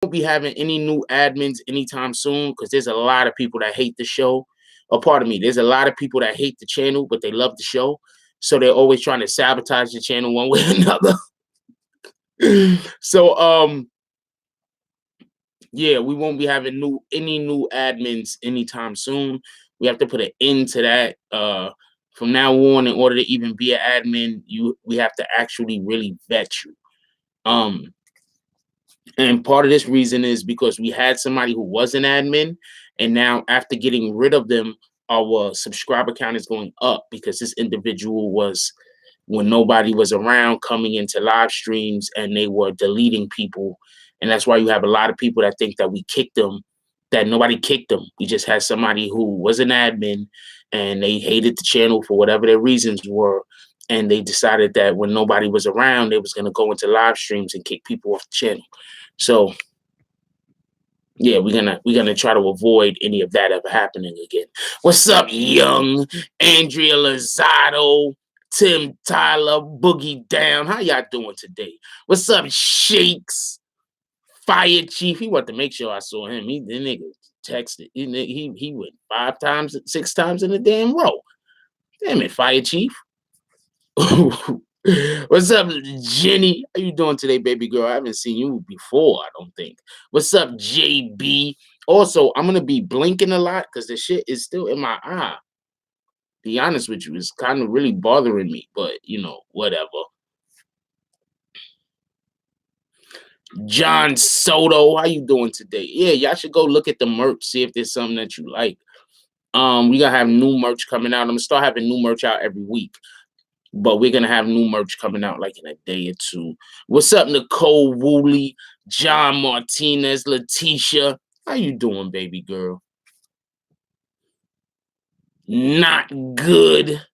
won't be having any new admins anytime soon because there's a lot of people that hate the show. Or pardon me, there's a lot of people that hate the channel, but they love the show. So they're always trying to sabotage the channel one way or another. So yeah, we won't be having any new admins anytime soon. We have to put an end to that. From now on, in order to even be an admin, we have to actually really vet you. And part of this reason is because we had somebody who was an admin, and now after getting rid of them, our subscriber count is going up because this individual was, when nobody was around, coming into live streams and they were deleting people. And that's why you have a lot of people that think that we kicked them, that nobody kicked them. We just had somebody who was an admin and they hated the channel for whatever their reasons were. And they decided that when nobody was around, they was going to go into live streams and kick people off the channel. So yeah, we're gonna try to avoid any of that ever happening again. What's up, young Andrea Lozado, Tim Tyler, Boogie Down? How y'all doing today? What's up, Shakes? Fire Chief. He wanted to make sure I saw him. The nigga texted. He went 5 times, 6 times in a damn row. Damn it, Fire Chief. What's up, Jenny? How you doing today, baby girl? I haven't seen you before, I don't think. What's up, JB? Also, I'm gonna be blinking a lot because the shit is still in my eye. Be honest with you, it's kind of really bothering me, but you know, whatever. John Soto, how you doing today? Yeah, y'all should go look at the merch, see if there's something that you like. We gonna have new merch coming out. I'm gonna start having new merch out every week. But we're gonna have new merch coming out like in a day or two. What's up, Nicole Woolley, John Martinez, Letitia? How you doing, baby girl? Not good.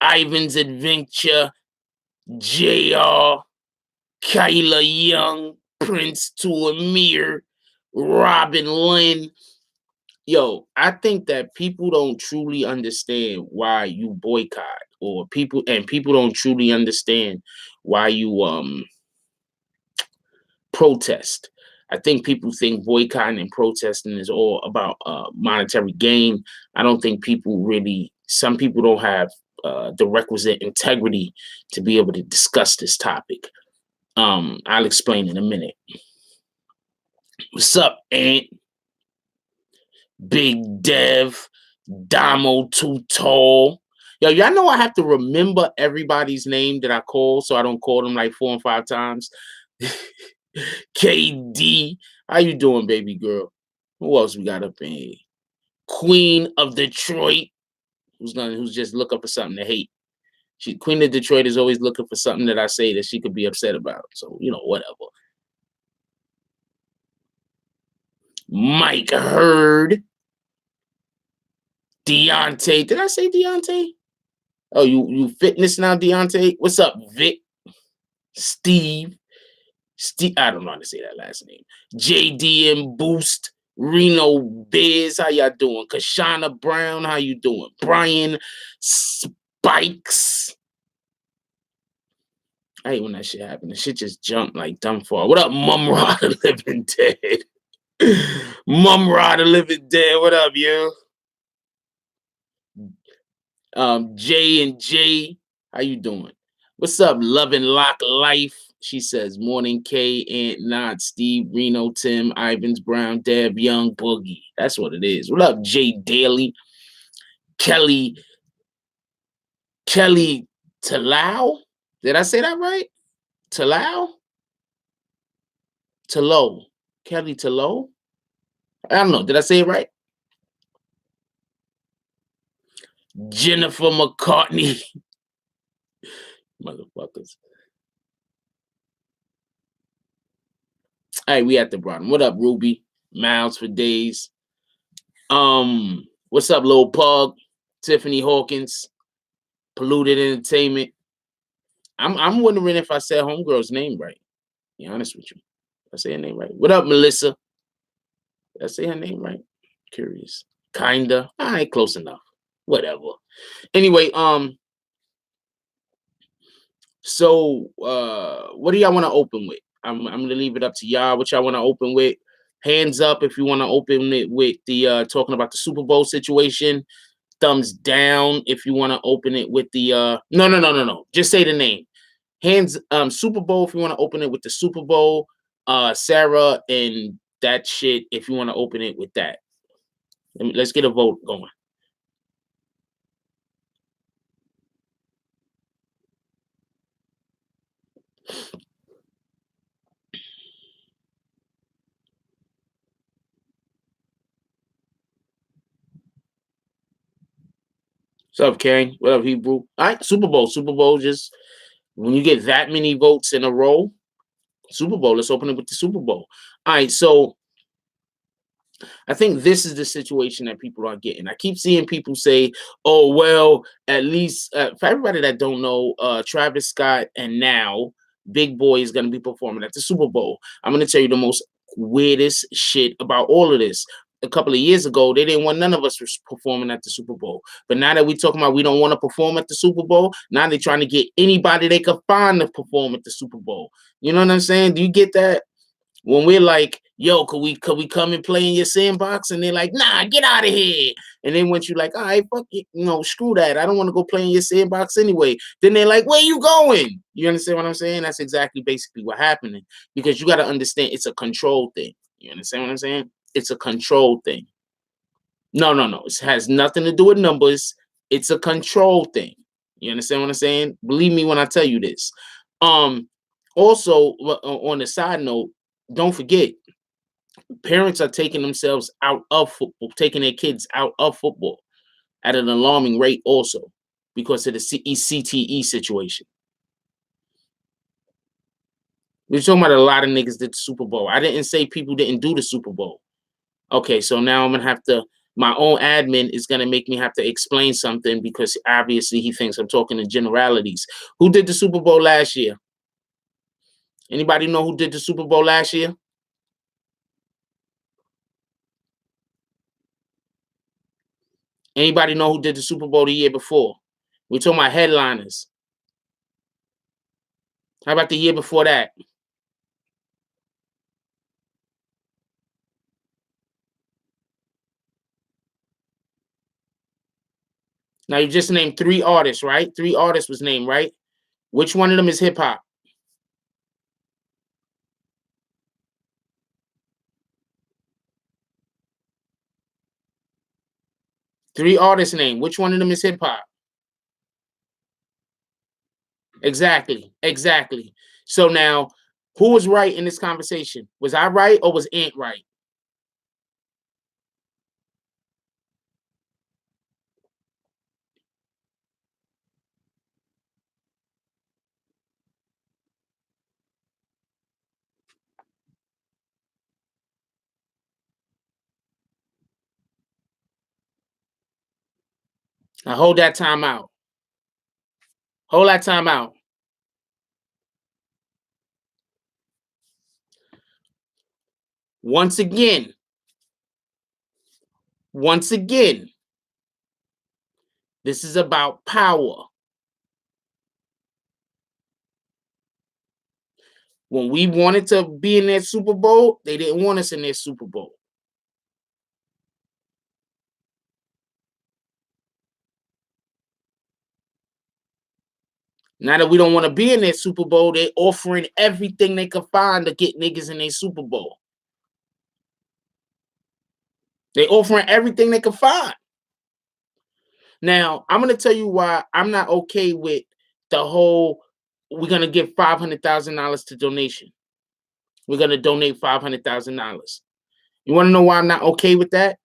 Ivan's Adventure, JR, Kyla Young, Prince to Amir, Robin Lynn. Yo, I think that people don't truly understand why you boycott, or people don't truly understand why you protest. I think people think boycotting and protesting is all about monetary gain. I don't think some people don't have the requisite integrity to be able to discuss this topic. I'll explain in a minute. What's up, Ant? Big Dev, Damo Too Tall. Yo, y'all know I have to remember everybody's name that I call so I don't call them like 4 and 5 times. KD, how you doing, baby girl? Who else we got up in here? Queen of Detroit, who's just looking for something to hate. Queen of Detroit is always looking for something that I say that she could be upset about. So, you know, whatever. Mike Hurd. Deontay. Did I say Deontay? Oh, you fitness now, Deontay? What's up, Vic? Steve, I don't know how to say that last name. JDM Boost, Reno Biz, how y'all doing? Kashana Brown, how you doing? Brian Spikes. I hate when that shit happens. The shit just jumped like dumb far. What up, Mum Rod the Living Dead? Mum Rod the Living Dead, what up, yo? J and J, how you doing? What's up, Love and Lock Life? She says, morning, K, Ant, Not, Steve, Reno, Tim, Ivans, Brown, Deb, Young, Boogie. That's what it is. What up, Jay Daly? Kelly Talau? Did I say that right? Talau? Talo. Kelly Talo? I don't know. Did I say it right? Jennifer McCartney. Motherfuckers. All right, we at the bottom. What up, Ruby? Miles for days. What's up, Lil Pug? Tiffany Hawkins, Polluted Entertainment. I'm wondering if I said homegirl's name right. Be honest with you. Did I say her name right? What up, Melissa? Did I say her name right? Curious. Kinda. All right, close enough. Whatever. Anyway, so what do y'all want to open with? I'm gonna leave it up to y'all. What y'all want to open with? Hands up if you want to open it with the talking about the Super Bowl situation. Thumbs down if you want to open it with the no. Just say the name. Hands Super Bowl if you want to open it with the Super Bowl. Sarah and that shit if you want to open it with that. Let's get a vote going. What's up, Kang? What up, Hebrew? All right, Super Bowl. Super Bowl, just when you get that many votes in a row, Super Bowl, let's open it with the Super Bowl. All right, so I think this is the situation that people are getting. I keep seeing people say, "Oh, well, at least for everybody that don't know, Travis Scott and now Big Boy is going to be performing at the Super Bowl." I'm going to tell you the most weirdest shit about all of this. A couple of years ago, they didn't want none of us performing at the Super Bowl. But now that we talking about we don't want to perform at the Super Bowl, now they're trying to get anybody they could find to perform at the Super Bowl. You know what I'm saying? Do you get that? When we're like, yo, could we come and play in your sandbox? And they're like, nah, get out of here. And then once you're like, all right, fuck it, screw that. I don't want to go play in your sandbox anyway. Then they're like, where you going? You understand what I'm saying? That's exactly basically what happening. Because you got to understand it's a control thing. You understand what I'm saying? It's a control thing. No. It has nothing to do with numbers. It's a control thing. You understand what I'm saying? Believe me when I tell you this. Also, on the side note, don't forget, parents are taking themselves out of football, taking their kids out of football at an alarming rate also because of the CTE situation. We're talking about a lot of niggas did the Super Bowl. I didn't say people didn't do the Super Bowl. Okay, so now I'm going to have to, my own admin is going to make me have to explain something because obviously he thinks I'm talking in generalities. Who did the Super Bowl last year? Anybody know who did the Super Bowl last year? Anybody know who did the Super Bowl the year before? We're talking about headliners. How about the year before that? Now you just named 3 artists, right? 3 artists was named, right? Which one of them is hip hop? 3 artists named. Which one of them is hip hop? Exactly. So now, who was right in this conversation? Was I right or was Ant right? Now hold that time out. Hold that time out. Once again, this is about power. When we wanted to be in that Super Bowl, they didn't want us in their Super Bowl. Now that we don't want to be in their Super Bowl, they're offering everything they could find to get niggas in their Super Bowl. They're offering everything they could find. Now, I'm going to tell you why I'm not okay with the whole, we're going to give $500,000 to donation. We're going to donate $500,000. You want to know why I'm not okay with that?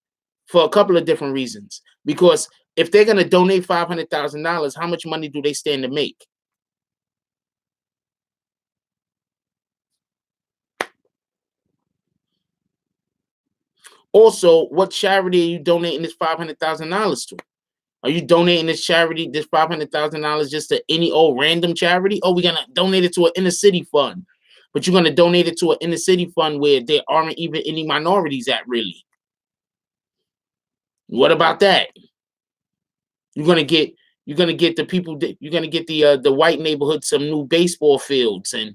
For a couple of different reasons. Because if they're going to donate $500,000, how much money do they stand to make? Also, what charity are you donating this $500,000 to? Are you donating this charity, this $500,000 just to any old random charity? Oh, we're going to donate it to an inner city fund. But you're going to donate it to an inner city fund where there aren't even any minorities at, really. What about that? You're going to get the people, you're going to get the white neighborhood some new baseball fields and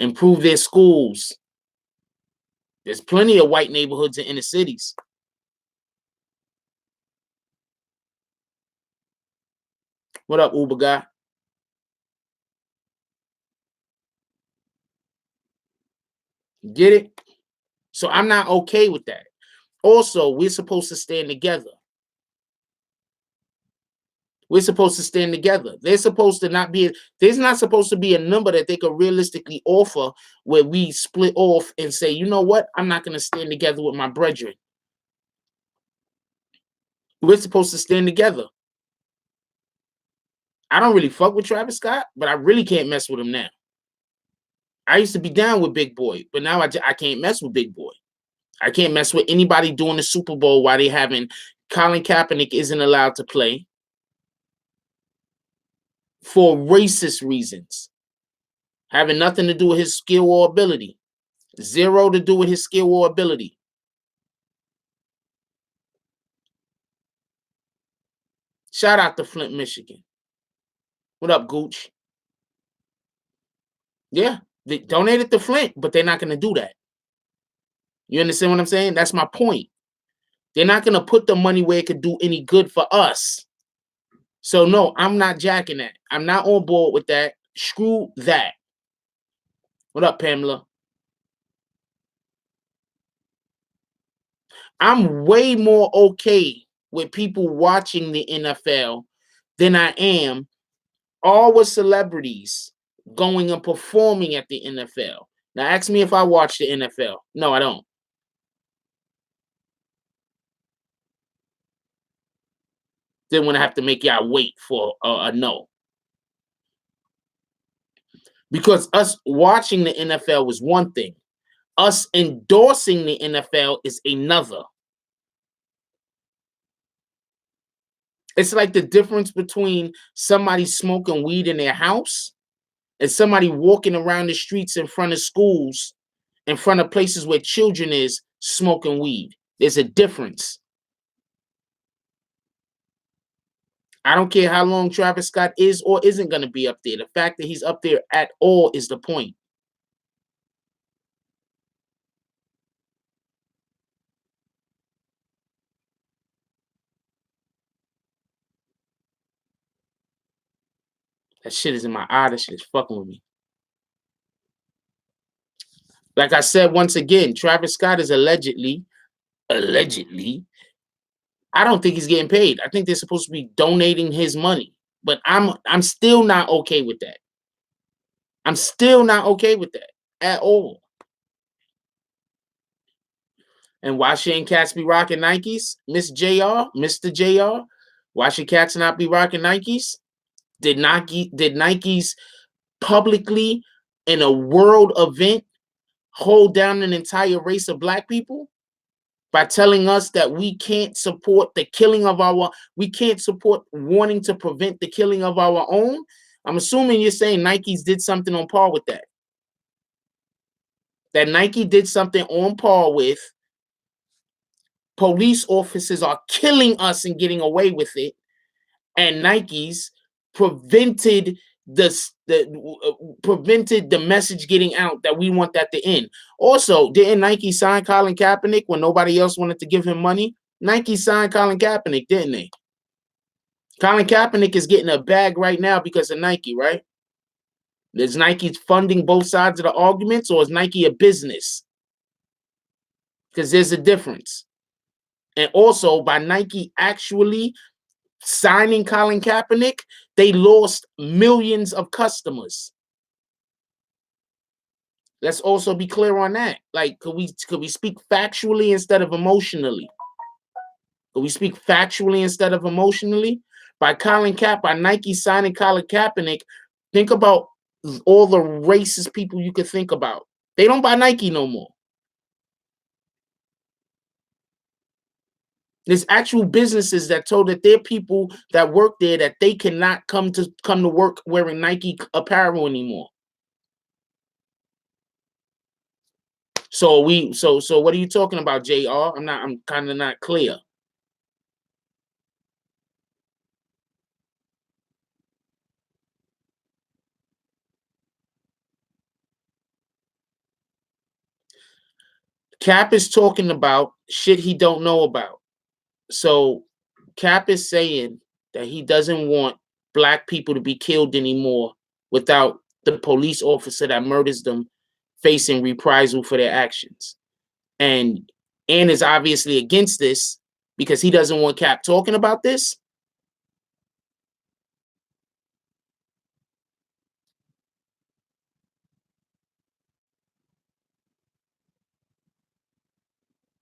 Improve their schools. There's plenty of white neighborhoods in inner cities. What up, Uber guy? Get it? So I'm not okay with that. Also, we're supposed to stand together. We're supposed to stand together. There's not supposed to be a number that they could realistically offer where we split off and say, you know what? I'm not going to stand together with my brethren. We're supposed to stand together. I don't really fuck with Travis Scott, but I really can't mess with him now. I used to be down with Big Boy, but now I can't mess with Big Boy. I can't mess with anybody doing the Super Bowl while they having Colin Kaepernick isn't allowed to play for racist reasons, having nothing to do with his skill or ability. Zero to do with his skill or ability. Shout out to Flint, Michigan. What up, Gooch? Yeah, they donated to Flint, but they're not going to do that. You understand what I'm saying? That's my point. They're not going to put the money where it could do any good for us. So, no, I'm not jacking that. I'm not on board with that. Screw that. What up, Pamela? I'm way more okay with people watching the NFL than I am all with celebrities going and performing at the NFL. Now, ask me if I watch the NFL. No, I don't. Then when I have to make y'all wait for a no. Because us watching the NFL was one thing. Us endorsing the NFL is another. It's like the difference between somebody smoking weed in their house and somebody walking around the streets in front of schools, in front of places where children is smoking weed. There's a difference. I don't care how long Travis Scott is or isn't going to be up there. The fact that he's up there at all is the point. That shit is in my eye. That shit is fucking with me. Like I said, once again, Travis Scott is allegedly, I don't think he's getting paid. I think they're supposed to be donating his money. But I'm still not okay with that. I'm still not okay with that at all. And why shouldn't cats be rocking Nikes, Miss JR, Mr. JR? Why should cats not be rocking Nikes? Did Nikes publicly in a world event hold down an entire race of black people by telling us that we can't support the killing of we can't support wanting to prevent the killing of our own? I'm assuming you're saying Nikes did something on par with that. That Nike did something on par with police officers are killing us and getting away with it, and Nike's prevented prevented the message getting out that we want that to end. Also, didn't Nike sign Colin Kaepernick when nobody else wanted to give him money? Nike signed Colin Kaepernick, didn't they? Colin Kaepernick is getting a bag right now because of Nike, right? Is Nike funding both sides of the arguments, or is Nike a business? Because there's a difference. And also, by Nike actually signing Colin Kaepernick, they lost millions of customers. Let's also be clear on that. Like, could we speak factually instead of emotionally? Could we speak factually instead of emotionally? By Nike signing Colin Kaepernick, think about all the racist people you could think about. They don't buy Nike no more. There's actual businesses that told that their people that work there that they cannot come to work wearing Nike apparel anymore. So what are you talking about, JR? I'm kind of not clear. Cap is talking about shit he don't know about. So Cap is saying that he doesn't want black people to be killed anymore without the police officer that murders them facing reprisal for their actions. And Ann is obviously against this because he doesn't want Cap talking about this.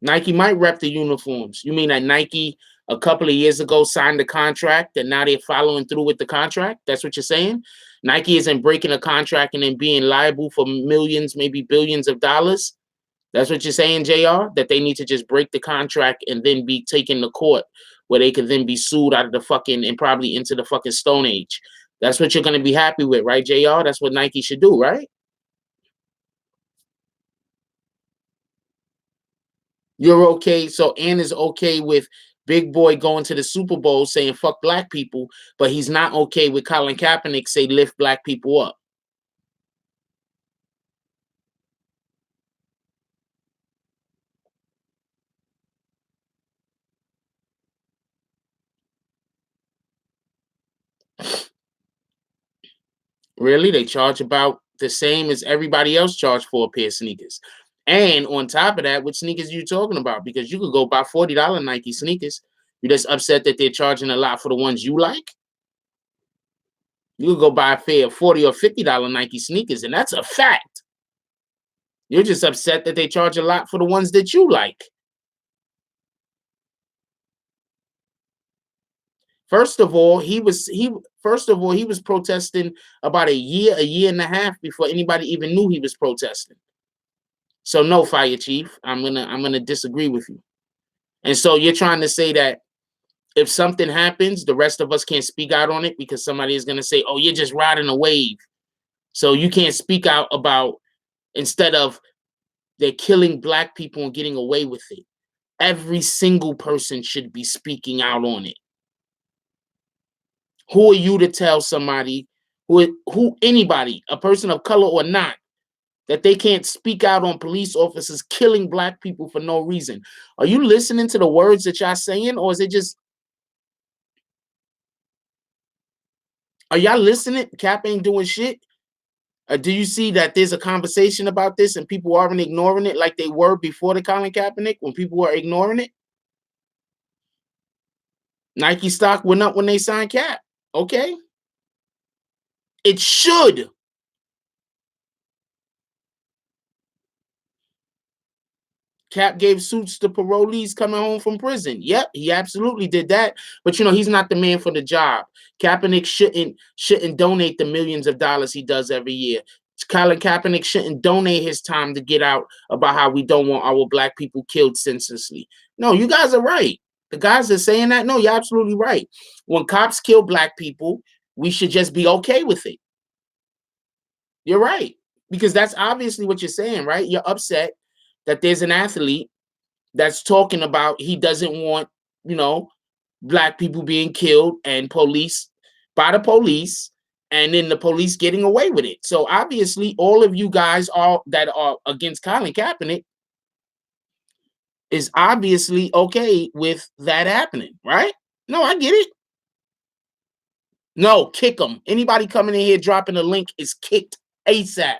Nike might rep the uniforms. You mean that Nike a couple of years ago signed the contract and now they're following through with the contract? That's what you're saying? Nike isn't breaking a contract and then being liable for millions, maybe billions of dollars? That's what you're saying, JR? That they need to just break the contract and then be taken to court where they could then be sued out of the fucking and probably into the fucking Stone Age. That's what you're going to be happy with, right, JR? That's what Nike should do, right? You're okay. So Ann is okay with Big Boy going to the Super Bowl saying fuck black people, but he's not okay with Colin Kaepernick say lift black people up. Really? They charge about the same as everybody else charge for a pair of sneakers. And on top of that, what sneakers are you talking about? Because you could go buy $40 Nike sneakers. You're just upset that they're charging a lot for the ones you like. You could go buy a pair of $40 or $50 Nike sneakers, and that's a fact. You're just upset that they charge a lot for the ones that you like. First of all, he was protesting about a year and a half before anybody even knew he was protesting. So no, Fire Chief, I'm gonna disagree with you. And so you're trying to say that if something happens, the rest of us can't speak out on it because somebody is gonna say, "Oh, you're just riding a wave," so you can't speak out about instead of they're killing black people and getting away with it. Every single person should be speaking out on it. Who are you to tell somebody who anybody, a person of color or not, that they can't speak out on police officers killing black people for no reason? Are you listening to the words that y'all saying, or is it just are y'all listening? Cap ain't doing shit. Do you see that there's a conversation about this and people aren't ignoring it like they were before the Colin Kaepernick when people were ignoring it? Nike stock went up when they signed Cap. Okay, it should. Cap gave suits to parolees coming home from prison. Yep, he absolutely did that. But he's not the man for the job. Kaepernick shouldn't donate the millions of dollars he does every year. Colin Kaepernick shouldn't donate his time to get out about how we don't want our black people killed senselessly. No, you guys are right. The guys that are saying that, no, you're absolutely right. When cops kill black people, we should just be okay with it. You're right. Because that's obviously what you're saying, right? You're upset that there's an athlete that's talking about he doesn't want, black people being killed and by the police, and then the police getting away with it. So obviously, all of you guys that are against Colin Kaepernick is obviously okay with that happening, right? No, I get it. No, kick them. Anybody coming in here dropping a link is kicked ASAP.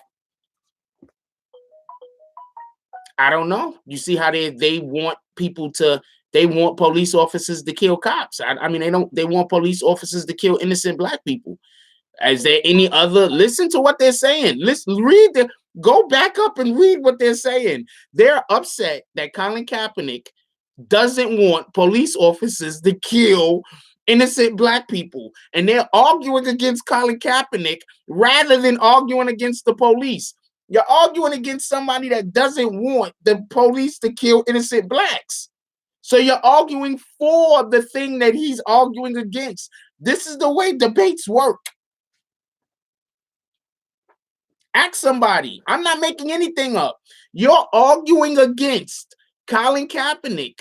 I don't know. You see how they want they want police officers to kill cops. I mean, they want police officers to kill innocent black people. Is there any other? Listen to what they're saying. Go back up and read what they're saying. They're upset that Colin Kaepernick doesn't want police officers to kill innocent black people. And they're arguing against Colin Kaepernick rather than arguing against the police. You're arguing against somebody that doesn't want the police to kill innocent blacks. So you're arguing for the thing that he's arguing against. This is the way debates work. Ask somebody. I'm not making anything up. You're arguing against Colin Kaepernick.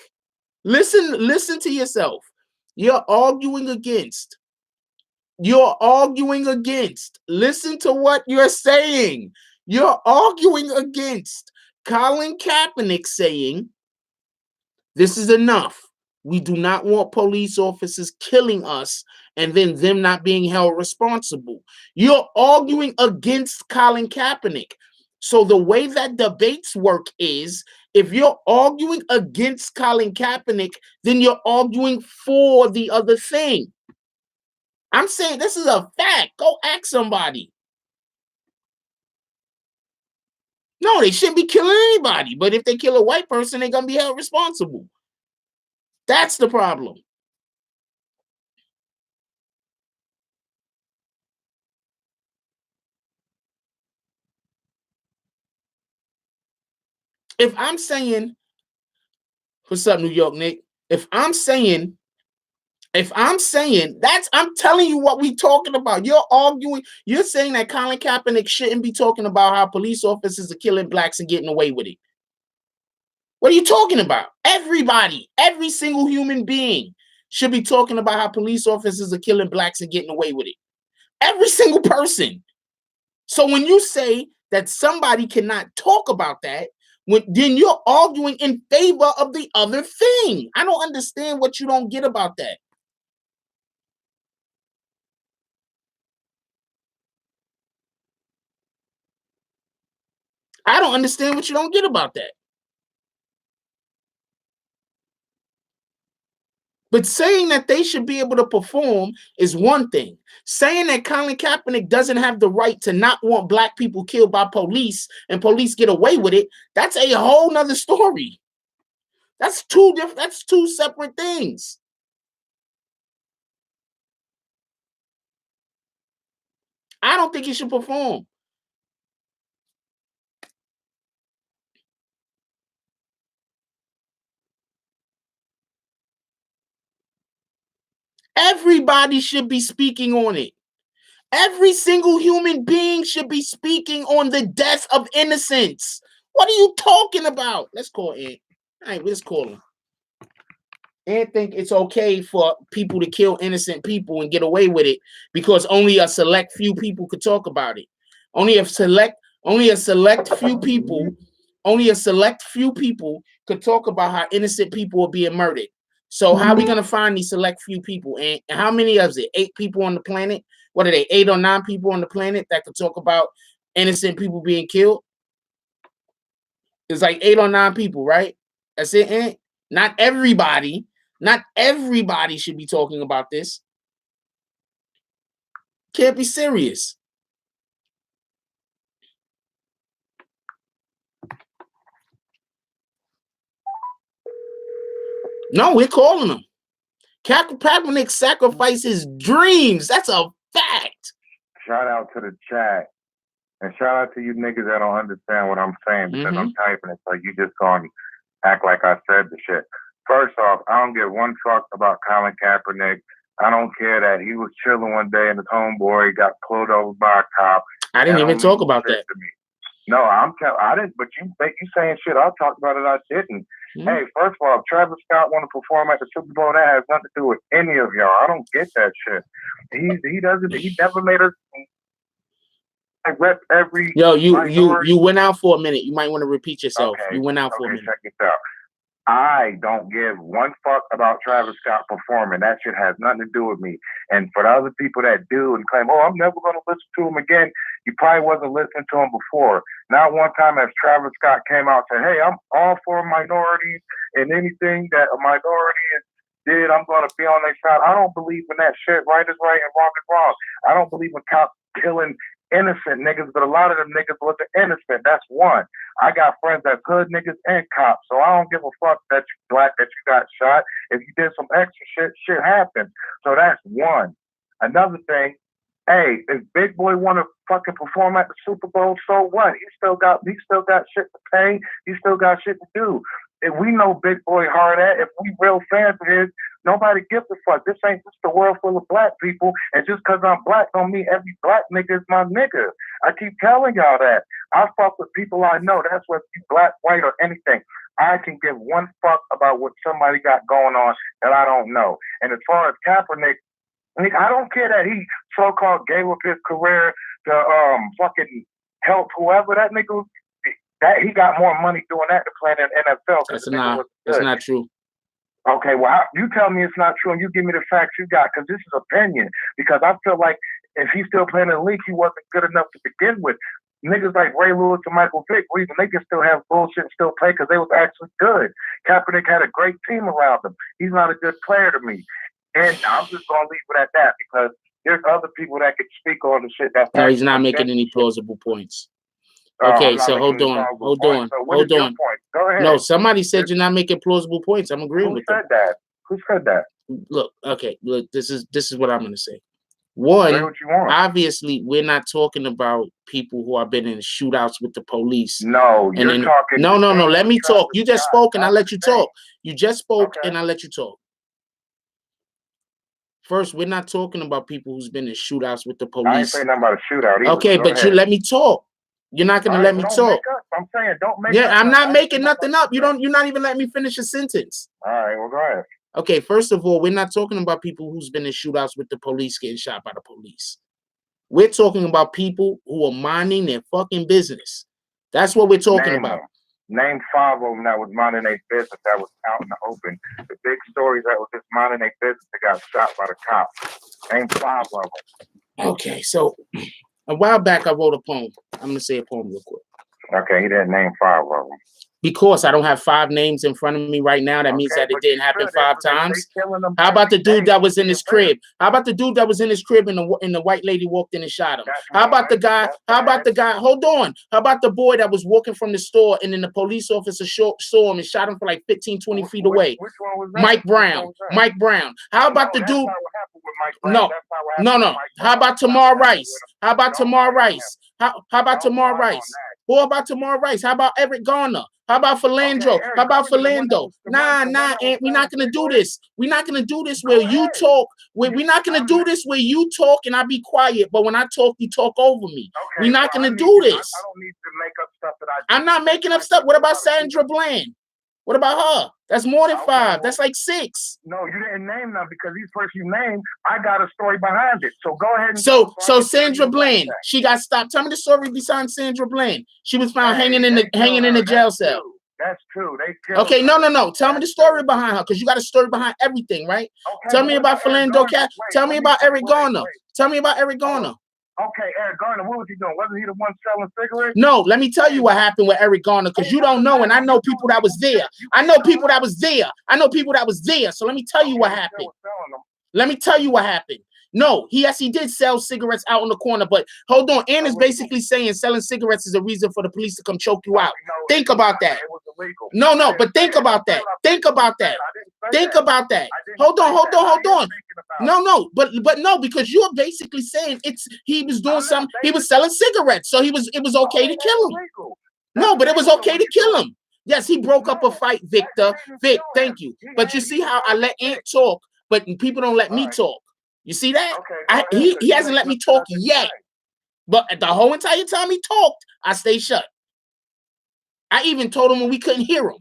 Listen to yourself. You're arguing against. Listen to what you're saying. You're arguing against Colin Kaepernick saying, this is enough. We do not want police officers killing us and then them not being held responsible. You're arguing against Colin Kaepernick. So the way that debates work is, if you're arguing against Colin Kaepernick, then you're arguing for the other thing. I'm saying this is a fact. Go ask somebody. No, they shouldn't be killing anybody. But if they kill a white person, they're going to be held responsible. That's the problem. If I'm saying, what's up, New York, Nick? If I'm saying that's, I'm telling you what we talking about. You're arguing, you're saying that Colin Kaepernick shouldn't be talking about how police officers are killing blacks and getting away with it. What are you talking about? Everybody, every single human being should be talking about how police officers are killing blacks and getting away with it. Every single person. So when you say that somebody cannot talk about that, then you're arguing in favor of the other thing. I don't understand what you don't get about that. I don't understand what you don't get about that. But saying that they should be able to perform is one thing. Saying that Colin Kaepernick doesn't have the right to not want black people killed by police and police get away with it, that's a whole nother story. That's two separate things. I don't think he should perform. Everybody should be speaking on it. Every single human being should be speaking on the death of innocents. What are you talking about? Let's call Ant. All right, let's call him. Ant think it's okay for people to kill innocent people and get away with it because only a select few people could talk about it. Only a select few people could talk about how innocent people are being murdered. So how are we gonna find these select few people? And how many of it? 8 people on the planet? What are they? 8 or 9 people on the planet that could talk about innocent people being killed? It's like 8 or 9 people, right? That's it, Ant? Not everybody. Not everybody should be talking about this. Can't be serious. No, we're calling him. Kaepernick sacrificed his dreams. That's a fact. Shout out to the chat. And shout out to you niggas that don't understand what I'm saying because I'm typing it, so you just gonna act like I said the shit. First off, I don't give one fuck about Colin Kaepernick. I don't care that he was chilling one day and his homeboy got pulled over by a cop. I didn't even talk about that. No, I didn't. But you saying shit. I'll talk about it. I didn't. Hey, first of all, if Travis Scott want to perform at the Super Bowl, that has nothing to do with any of y'all. I don't get that shit. He doesn't. He never made us. I rep every. Yo, you went out for a minute. You might want to repeat yourself. Okay. You went out for a minute. Check this out. I don't give one fuck about Travis Scott performing. That shit has nothing to do with me. And for the other people that do and claim, oh, I'm never going to listen to him again, you probably wasn't listening to him before. Not one time as Travis Scott came out and said, hey, I'm all for minorities and anything that a minority did, I'm going to be on their side. I don't believe in that shit. Right is right and wrong is wrong. I don't believe in cops killing innocent niggas, but a lot of them niggas wasn't innocent. That's one. I got friends that's hood niggas and cops, so I don't give a fuck that you black, that you got shot. If you did some extra shit happened. So that's one. Another thing, hey, if Big Boy want to fucking perform at the Super Bowl, so what? He still got shit to pay. He still got shit to do. If we know Big Boy hard at, if we real fans of his, nobody gives a fuck. This ain't just a world full of black people, and just because I'm black don't mean every black nigga is my nigga. I keep telling y'all that. I fuck with people I know. That's whether you black, white, or anything. I can give one fuck about what somebody got going on that I don't know. And as far as Kaepernick, I don't care that he so-called gave up his career to fucking help whoever. That nigga That he got more money doing that than playing in NFL. That's not true. Okay, well, you tell me it's not true, and you give me the facts you got, because this is opinion. Because I feel like if he's still playing in the league, he wasn't good enough to begin with. Niggas like Ray Lewis and Michael Vick, even they can still have bullshit and still play because they was actually good. Kaepernick had a great team around him. He's not a good player to me. And I'm just going to leave it at that because there's other people that could speak on the shit. No, he's not making any plausible points. Okay, so hold on. Go ahead. No, somebody said you're not making plausible points. I'm agreeing with them. Who said that? Look, this is what I'm gonna say. One, obviously, we're not talking about people who have been in shootouts with the police. No, you're talking. No. Let me talk. You just spoke, and I let you talk. You just spoke, and I let you talk. First, we're not talking about people who's been in shootouts with the police. I ain't saying nothing about a shootout either. Okay, but you let me talk. You're not gonna let me talk. I'm saying don't make. Yeah, I'm not making nothing up. You're not even letting me finish a sentence. All right, well, go ahead. Okay, first of all, we're not talking about people who's been in shootouts with the police getting shot by the police. We're talking about people who are minding their fucking business. That's what we're talking about. Name 5 of them that was minding their business that was out in the open. The big stories that was just minding their business that got shot by the cops. Name 5 of them. Okay, so a while back I wrote a poem. I'm gonna say a poem real quick. Okay, he didn't name 5 of them. Because I don't have 5 names in front of me right now, that means that it didn't happen 5 times. How about the dude that was in his crib? How about the dude that was in his crib and the white lady walked in and shot him? How about the guy? Hold on. How about the boy that was walking from the store and then the police officer saw him and shot him from like 15, 20 feet away? Which one was that? Mike Brown. How about the dude? No. How about Tamar Rice? How about Tamar Rice? How about Tamar Rice? What about Tamar Rice? How about Eric Garner? How about Philandro? How about Philando? Nah, Aunt, we're not gonna do this. We're not gonna do this where you talk. We're not gonna do this where you talk and I be quiet, but when I talk, you talk over me. We're not gonna do this. I don't need to make up stuff that I'm not making up stuff. What about Sandra Bland? What about her? That's more than 5. That's like 6. No, you didn't name them because these first you named, I got a story behind it. So go ahead and So Sandra Bland, she got stopped. Tell me the story behind Sandra Bland. She was found hanging in the jail cell. That's true. Okay, no. Tell me the story behind her, because you got a story behind everything, right? Tell me about Philando Cat. Tell me about Eric Garner. Tell me about Eric Garner. Okay, Eric Garner, what was he doing? Wasn't he the one selling cigarettes? No, let me tell you what happened with Eric Garner, because you don't know, and I know people that was there. I know people that was there. So let me tell you what happened. No, he did sell cigarettes out on the corner, but hold on. Ann is basically saying selling cigarettes is a reason for the police to come choke you out. Think about that. No, but think about that. Hold on. No, but because you're basically saying he was doing something. He was selling cigarettes, so it was okay to kill him. No, but it was okay to kill him. Yes, he broke up a fight, Victor. Vic, thank you. But you see how I let Ant talk, but people don't let me talk. You see that? He hasn't let me talk yet. But the whole entire time he talked, I stayed shut. I even told him when we couldn't hear him.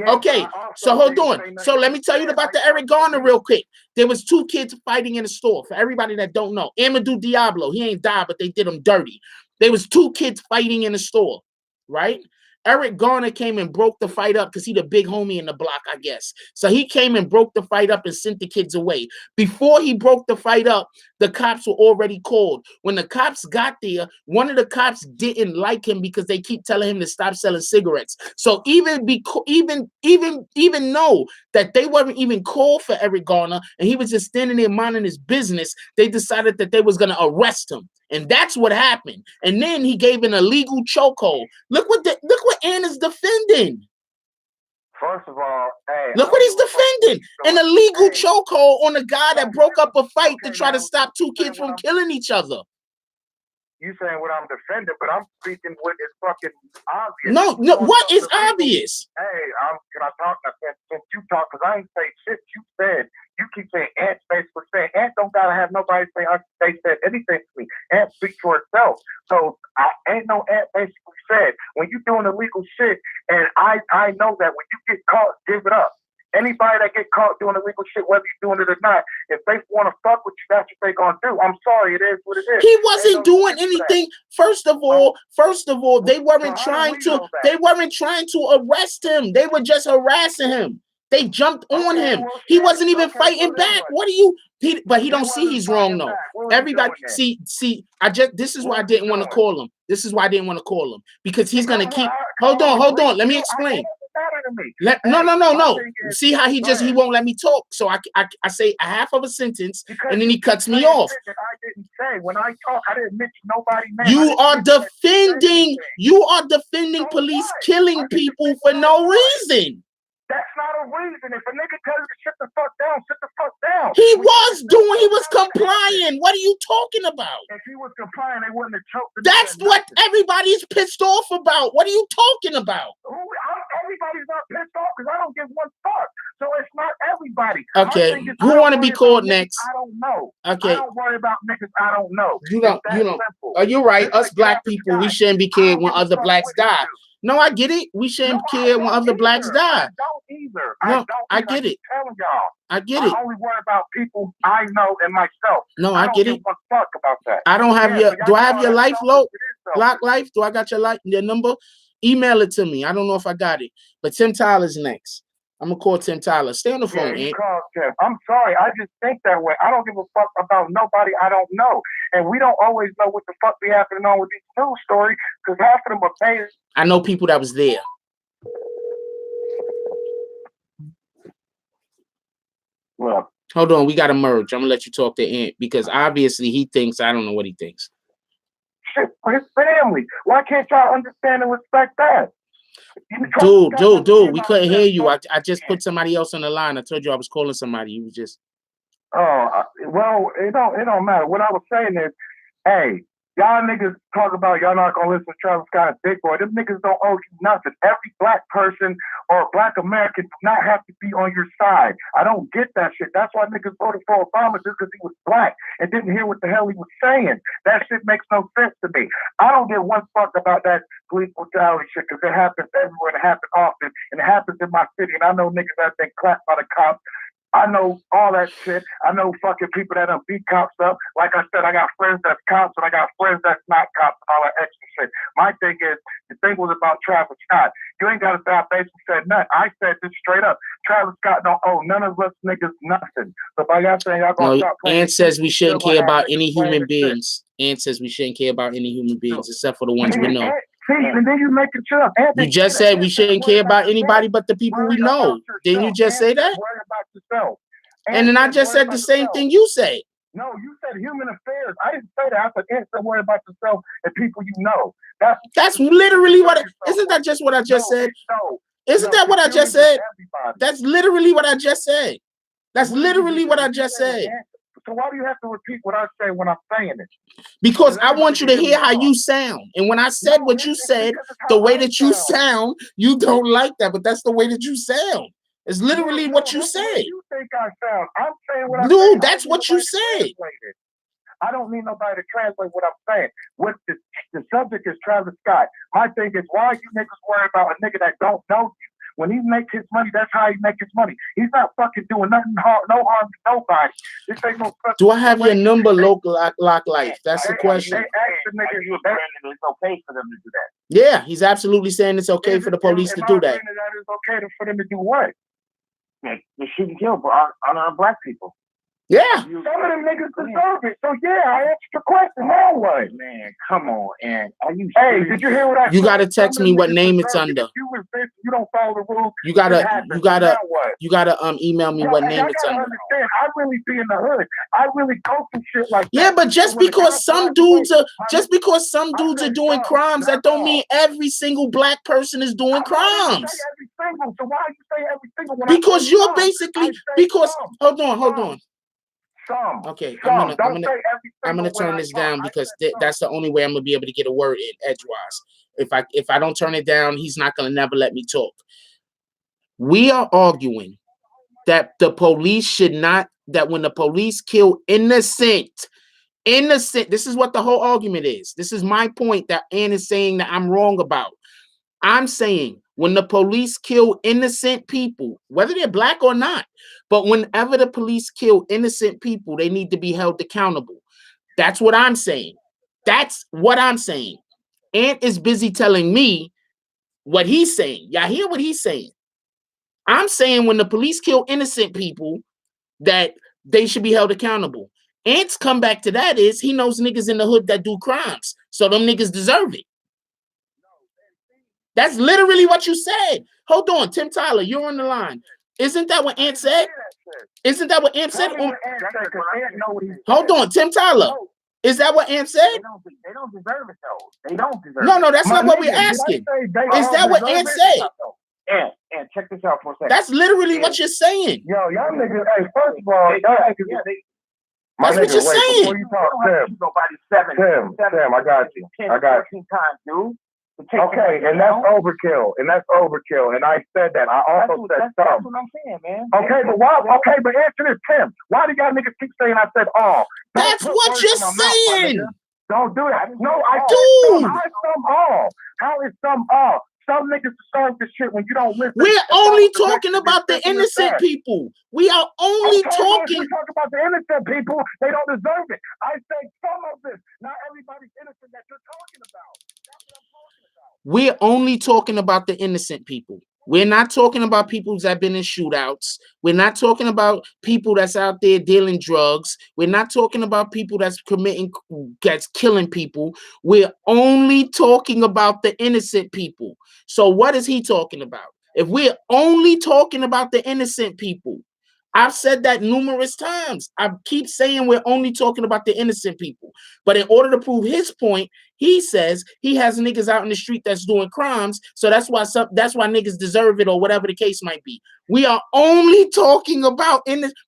Okay, so hold on. So let me tell you about the Eric Garner real quick. There was 2 kids fighting in the store. For everybody that don't know, Amadou Diablo, he ain't died, but they did him dirty. There was 2 kids fighting in the store, right? Eric Garner came and broke the fight up because he the big homie in the block, I guess. So he came and broke the fight up and sent the kids away. Before he broke the fight up, the cops were already called. When the cops got there, one of the cops didn't like him because they keep telling him to stop selling cigarettes. So even though that they weren't even called for Eric Garner and he was just standing there minding his business, they decided that they was gonna arrest him. And that's what happened. And then he gave an illegal chokehold. Look what Ann is defending. First of all, look what he's defending. An illegal chokehold on a guy that broke up a fight to try to stop 2 kids from killing each other. You saying what I'm defending, but I'm speaking what is fucking obvious. No, what is obvious? Hey, can I talk? Since you talk, because I ain't say shit. You keep saying Ant basically saying Ant don't gotta have nobody say they said anything to me. Ant speaks for itself. So I ain't no Ant basically said when you doing illegal shit, and I know that when you get caught, give it up. Anybody that get caught doing illegal shit, whether you're doing it or not, if they want to fuck with you, that's what they gonna do. I'm sorry, it is what it is. He wasn't doing anything. First of all, they weren't trying to arrest him. They were just harassing him. They jumped on him. He wasn't even fighting back. But he don't see he's wrong though. Everybody see, this is why I didn't want to call him. This is why I didn't want to call him, because he's gonna keep. Hold on. Let me explain. No. See how he won't let me talk. So I say a half of a sentence and then he cuts me off. I didn't say when I talk, I didn't mention nobody. You are defending police killing people for no reason. That's not a reason. If a nigga tells you to sit the fuck down, sit the fuck down. He was complying. What are you talking about? If he was complying, they wouldn't have choked. That's what everybody's pissed off about. What are you talking about? Everybody's not pissed off because I don't give one fuck. So it's not everybody. Okay. Who want to be called next? I don't know. Okay. I don't worry about niggas I don't know. You don't. Oh, you're right. Us black people, we shouldn't be cared when other blacks die. No, I get it. We shouldn't care when other blacks die. I don't either. No, I get it. Telling y'all. I get it. I only worry about people I know and myself. No, I get it. Give a fuck about that. I don't have do I have your life, Block Life? Do I got your number? Email it to me. I don't know if I got it. But Tim Tyler's next. I'm gonna call Tim Tyler. Stay on the phone, Ant. I'm sorry. I just think that way. I don't give a fuck about nobody I don't know. And we don't always know what the fuck be happening on with these news stories because half of them are paid. I know people that was there. Well, hold on. We got to merge. I'm going to let you talk to Ant because obviously he thinks, I don't know what he thinks. Shit, for his family. Why can't y'all understand and respect that? Dude, we couldn't hear you. I just put somebody else on the line. I told you I was calling somebody. You was just. Oh, well, it don't matter. What I was saying is, hey, y'all niggas talk about y'all not gonna listen to Travis Scott and Big Boy. Them niggas don't owe you nothing. Every black person or black American does not have to be on your side. I don't get that shit. That's why niggas voted for Obama just because he was black and didn't hear what the hell he was saying. That shit makes no sense to me. I don't give one fuck about that police brutality shit because it happens everywhere and it happens often and it happens in my city. And I know niggas that have been clapped by the cops. I know all that shit. I know fucking people that beat cops up. Like I said, I got friends that's cops and I got friends that's not cops and all that extra shit. My thing is, the thing was about Travis Scott. You ain't got to say I basically said nothing. I said this straight up. Travis Scott don't owe none of us niggas nothing. So by y'all saying y'all gonna stop playing. Ant says we shouldn't care about any human beings. Ant says we shouldn't care about any human beings except for the ones we know. See, and then you make it up. You just said we shouldn't care about anybody but the people we know. Didn't you just say that? Worry about yourself. And then I just said the same thing you said. No, you said human affairs. I didn't say that. I said, don't worry about yourself and people you know. That's literally what. Isn't that just what I just said? No. Isn't that what I just said? That's literally what I just said. That's literally what I just said. So why do you have to repeat what I say when I'm saying it? Because I want you to hear how you sound. And when I said what you said, the way that you sound, you don't like that, but that's the way that you sound. It's literally what you said. You think I sound? I'm saying what I'm saying. Dude, that's what you said. I don't need nobody to translate what I'm saying. What the subject is Travis Scott. My thing is, why are you niggas worried about a nigga that don't know you? When he makes his money, that's how he makes his money. He's not fucking doing nothing no harm to nobody. This ain't no. Do I have your number, Lock Life? That's the question. They asked the nigga, it's okay for them to do that. Yeah, he's absolutely saying it's okay for the police to do that. It's okay for them to do what? They shoot and kill on black people. Yeah. Some of them niggas deserve it. So yeah, I answered your question. Now what? Man, come on, and are you? Hey, did you hear what I said? You gotta text me what name it's under. You don't follow the rules. You gotta email me what name it's under. Understand? I really be in the hood. I really go through shit like that. Yeah, but just because some dudes are doing crimes, that don't mean every single black person is doing crimes. So why you say every single one? Because you're basically hold on. Okay, I'm gonna turn this down because that's the only way I'm gonna be able to get a word in edgewise. If I don't turn it down, he's not gonna never let me talk. We are arguing that the police should not. That when the police kill innocent. This is what the whole argument is. This is my point that Ann is saying that I'm wrong about. I'm saying When the police kill innocent people, whether they're black or not, but whenever the police kill innocent people, they need to be held accountable. That's what I'm saying. That's what I'm saying. Ant is busy telling me what he's saying. Y'all hear what he's saying? I'm saying when the police kill innocent people, that they should be held accountable. Ant's comeback to that is he knows niggas in the hood that do crimes, so them niggas deserve it. That's literally what you said. Hold on, Tim Tyler, you're on the line. Isn't that what Ant said? Isn't that what Ant said? Hold on, Tim Tyler. Is that what Ant said? They don't deserve it though. They don't deserve it. No, that's not what we're asking. Is that what Ant said? And check this out for a second. That's literally what you're saying. Yo, y'all niggas, hey, first of all, that's what you're saying. Before you talk, Tim, I got you. Okay, and that's overkill. And I said that. I also said some. That's what I'm saying, man. Okay, but why? Okay, but answer this, Tim. Why do y'all niggas keep saying I said all? That's what you're saying. Don't do that. No, I do. How is some all? How is some all? Some niggas deserve this shit when you don't listen. We're only talking about the innocent people. We are only talking. You talk about the innocent people. They don't deserve it. I say some of this. Not everybody's innocent that you're talking about. That's what I'm talking about. We're only talking about the innocent people. We're not talking about people that have been in shootouts. We're not talking about people that's out there dealing drugs. We're not talking about people that's killing people. We're only talking about the innocent people. So what is he talking about? If we're only talking about the innocent people, I've said that numerous times. I keep saying we're only talking about the innocent people. But in order to prove his point, he says he has niggas out in the street that's doing crimes. So that's why niggas deserve it or whatever the case might be. We are only talking about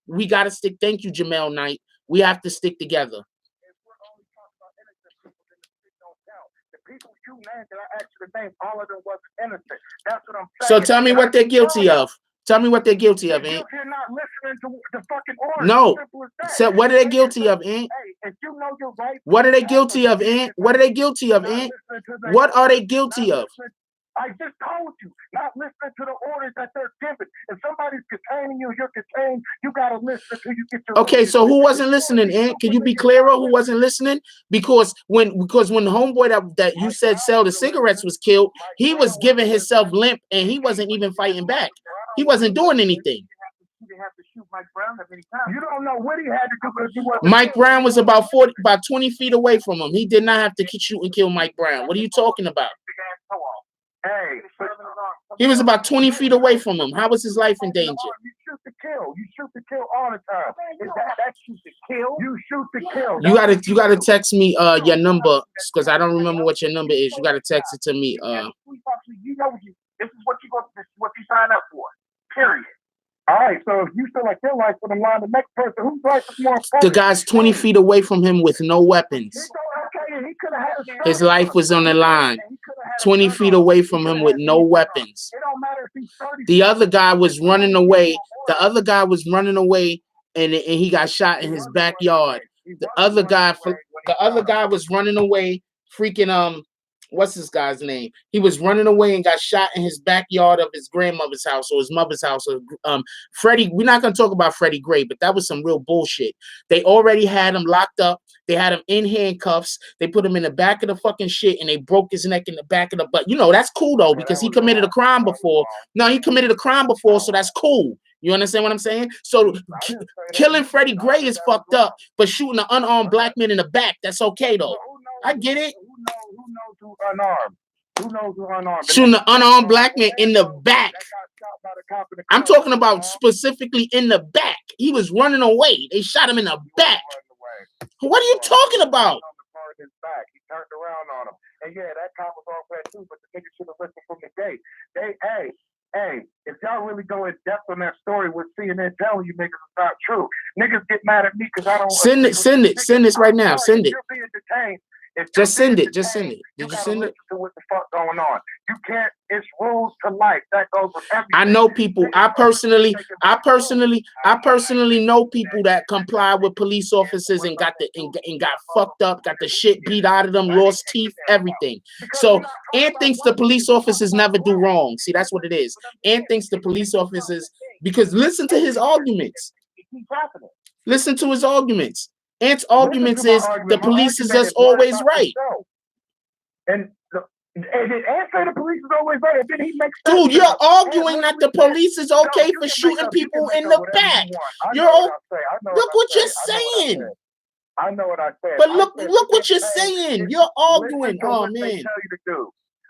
we got to stick. Thank you, Jamel Knight. We have to stick together. If we're only talking about innocent people, then the shit don't count. The people you named that I asked you to name, all of them wasn't innocent. That's what I'm saying. So tell me what they're guilty of. Tell me what they're guilty of, Ant. You're not listening to the fucking order. No. So what are they guilty of, Ant? Hey, if you know your right. What are they guilty of, Ant? What are they guilty of, Ant? What are they guilty of? I just told you, not listening to the orders that they're given. If somebody's containing you, you're contained. You gotta listen until you get your. Okay, so who wasn't listening, Ant? Can you be clearer? Who wasn't listening? Because when the homeboy that you said sell the cigarettes was killed, he was giving himself limp and he wasn't even fighting back. He wasn't doing anything. You don't know what he had to do because he wasn't. Mike Brown was about 20 feet away from him. He did not have to shoot and kill Mike Brown. What are you talking about? Hey, he was about 20 feet away from him. How was his life in danger? You shoot to kill. You shoot to kill all the time. Is that shoot to kill? You shoot to kill. You gotta text me your number because I don't remember what your number is. You gotta text it to me. You know this is what you sign up for. Period. All right, so if you feel like your life for the line, the next person whose life is more important. The guy's 20 feet away from him with no weapons. His life was on the line. 20 feet away from him with no weapons. The other guy was running away. And he got shot in his backyard. The other guy was running away, freaking what's this guy's name? He was running away and got shot in his backyard of his grandmother's house or his mother's house. Freddie, we're not gonna talk about Freddie Gray, but that was some real bullshit. They already had him locked up. They had him in handcuffs. They put him in the back of the fucking shit and they broke his neck in the back of the butt. You know, that's cool though, because he committed a crime before. No, he committed a crime before, so that's cool. You understand what I'm saying? So killing Freddie Gray is fucked up, but shooting an unarmed black man in the back, that's okay though. I get it. Who knows who unarmed? Who knows who unarmed? Shooting an unarmed black man in the back. I'm talking about specifically in the back. He was running away. They shot him in the back. What are you talking about? He turned around on him. And yeah, that cop was on that too, but the nigga should have listened from the gate. Hey, if y'all really go in depth on that story with CNN telling you niggas it's not true, niggas get mad at me because I don't send this right now. Send it. You're being detained. Just send it. Just send it. Did you send it? To what the fuck going on? You can't. It's rules to life. That goes with everything. I know people. I personally know people that comply with police officers and got fucked up, got the shit beat out of them, lost teeth, everything. So Ant thinks the police officers never do wrong. See, that's what it is. Ant thinks the police officers, because listen to his arguments. Listen to his arguments. Ant's arguments is the police is just always right. And Ant say the police is always right. And then he makes dude, you're arguing that the police is okay for shooting people in the back. Look what you're saying. I know what I said. But look what you're saying. You're arguing. Oh man.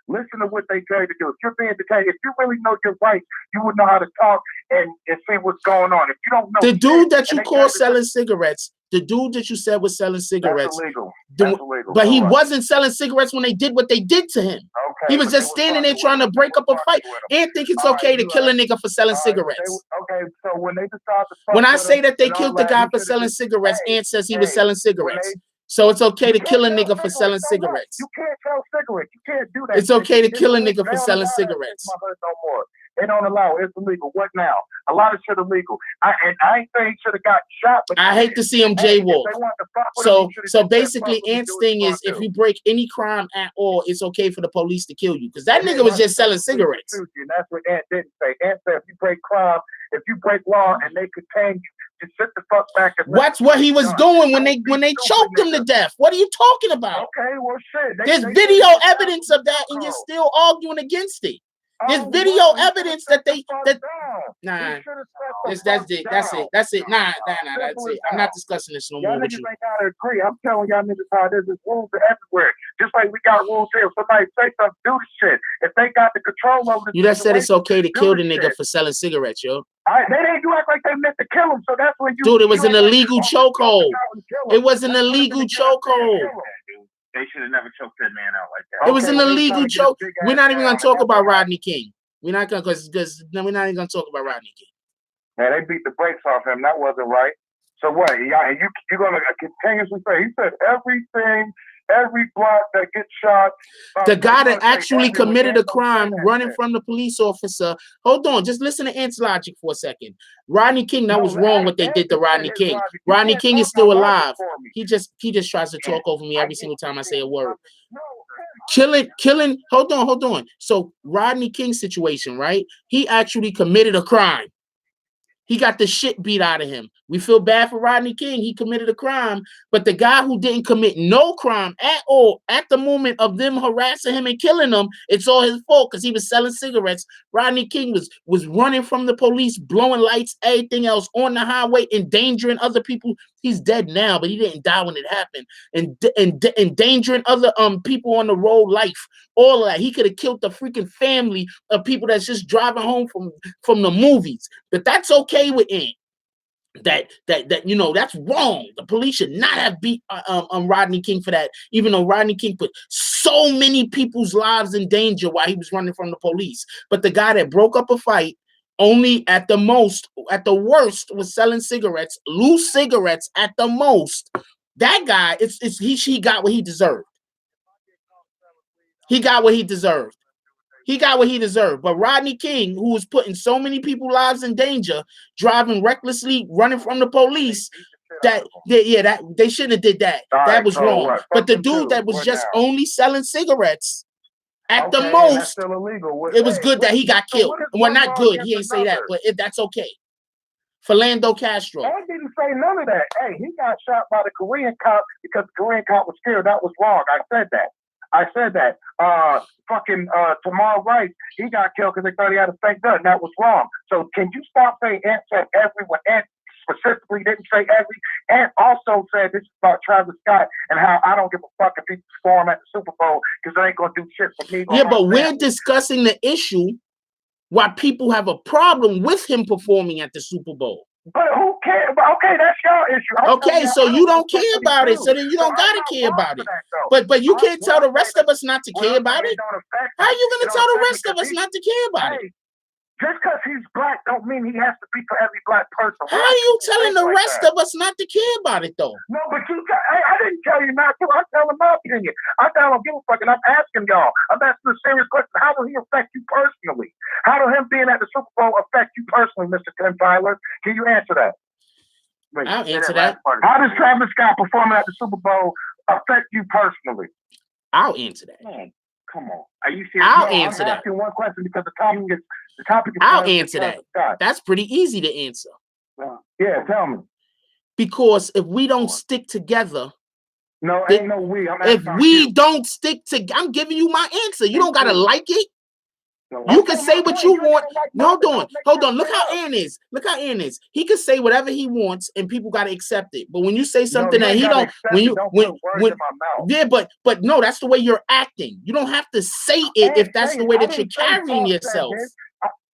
Listen to what they tell you to do. If you're being detained, if you really know your rights, you would know how to talk and see what's going on. If you don't know, the dude that you call selling cigarettes, the dude that you said was selling cigarettes, that's illegal. That's illegal. But he wasn't selling cigarettes when they did what they did to him. Okay, he was just standing there trying to break up a fight. And think it's okay to kill a nigga for selling cigarettes. Okay, so when they decide to when I say that they killed the guy for selling cigarettes, Ant says he was selling cigarettes. So it's okay to kill a nigga for selling cigarettes. You can't sell cigarettes. You can't do that. It's okay to kill a nigga for selling cigarettes. No more. They don't allow it. It's illegal. What now? A lot of shit illegal. I ain't saying he should have got shot. But I hate to see him jaywalk. So basically, Ant's thing is if you break any crime at all, it's okay for the police to kill you. Because that nigga was just selling cigarettes. And that's what Ant didn't say. Ant said if you break crime, if you break law and they contain you, just sit the fuck back. That's what he was doing when they choked him to death. What are you talking about? Okay, well shit. There's video evidence of that, and you're still arguing against it. There's video evidence that nah. That's it. Nah, that's it. I'm not discussing this no more with you. Y'all niggas ain't gotta agree. I'm telling y'all niggas how there's rules everywhere. Just like we got rules here. If somebody say something, do the shit. If they got the control over the you just said it's okay to kill the nigga for selling cigarettes, yo. They didn't do act like they meant to kill him, so that's when you. Dude, it was an illegal chokehold. It was an illegal chokehold. They should have never choked that man out like that. It was an illegal choke. We're not even gonna talk about Rodney King. We're not gonna because we're not even gonna talk about Rodney King. Man, they beat the brakes off him. That wasn't right. So what? You're gonna continuously say he said every block that gets shot. The guy that actually committed a crime running from the police officer. Hold on, just listen to Ant's logic for a second. Rodney King, that was wrong what they did to Rodney King. Rodney King is still alive. He just tries to talk over me every single time I say a word. Killing. Hold on. So Rodney King's situation, right? He actually committed a crime. He got the shit beat out of him. We feel bad for Rodney King. He committed a crime, but the guy who didn't commit no crime at all at the moment of them harassing him and killing him, it's all his fault because he was selling cigarettes. Rodney King was running from the police, blowing lights, everything else on the highway, endangering other people. He's dead now, but he didn't die when it happened. And endangering other people on the road, life, all of that. He could have killed the freaking family of people that's just driving home from the movies. But that's okay with him. That that's wrong. The police should not have beat Rodney King for that, even though Rodney King put so many people's lives in danger while he was running from the police. But the guy that broke up a fight only at the worst was selling cigarettes, loose cigarettes at the most. That guy, he got what he deserved. He got what he deserved. But Rodney King, who was putting so many people's lives in danger, driving recklessly, running from the police, they shouldn't have did that. That was wrong. But the dude that was just only selling cigarettes, at the most, it was good that he got killed. Well, not good. He ain't say that, but that's okay. Philando Castro. I didn't say none of that. Hey, he got shot by the Korean cop because the Korean cop was scared. That was wrong. I said that. Tamar Rice, he got killed because they thought he had a fake gun. That was wrong. So can you stop saying Ant said everyone? Ant specifically didn't say every. Ant also said this is about Travis Scott and how I don't give a fuck if he perform at the Super Bowl because they ain't gonna do shit for me. Yeah, but we're discussing the issue why people have a problem with him performing at the Super Bowl. But who cares? Okay, that's your issue. Okay, so you don't care about it. So then you don't gotta care about it. But you can't tell the rest of us not to care about it. How are you gonna tell the rest of us not to care about it? Just because he's black don't mean he has to be for every black person. How are you telling the rest of us not to care about it, though? No, but I didn't tell you not to. I'm telling my opinion. I don't give a fuck, and I'm asking y'all. I'm asking a serious question. How does he affect you personally? How does him being at the Super Bowl affect you personally, Mr. Tim Tyler? Can you answer that? Wait, I'll answer that. How does Travis Scott performing at the Super Bowl affect you personally? I'll answer that. Man, come on. Are you serious? I'll answer that. I'm asking one question because the topic is I'll answer that. That's pretty easy to answer. Yeah, tell me. Because if we don't stick together, no, ain't no we. If we don't stick together, I'm giving you my answer. You don't gotta like it. You can say what you want. No, hold on. Look how Aaron is. Look how Aaron is. He can say whatever he wants, and people gotta accept it. But when you say something that he don't, but no, that's the way you're acting. You don't have to say it if that's the way that you're carrying yourself.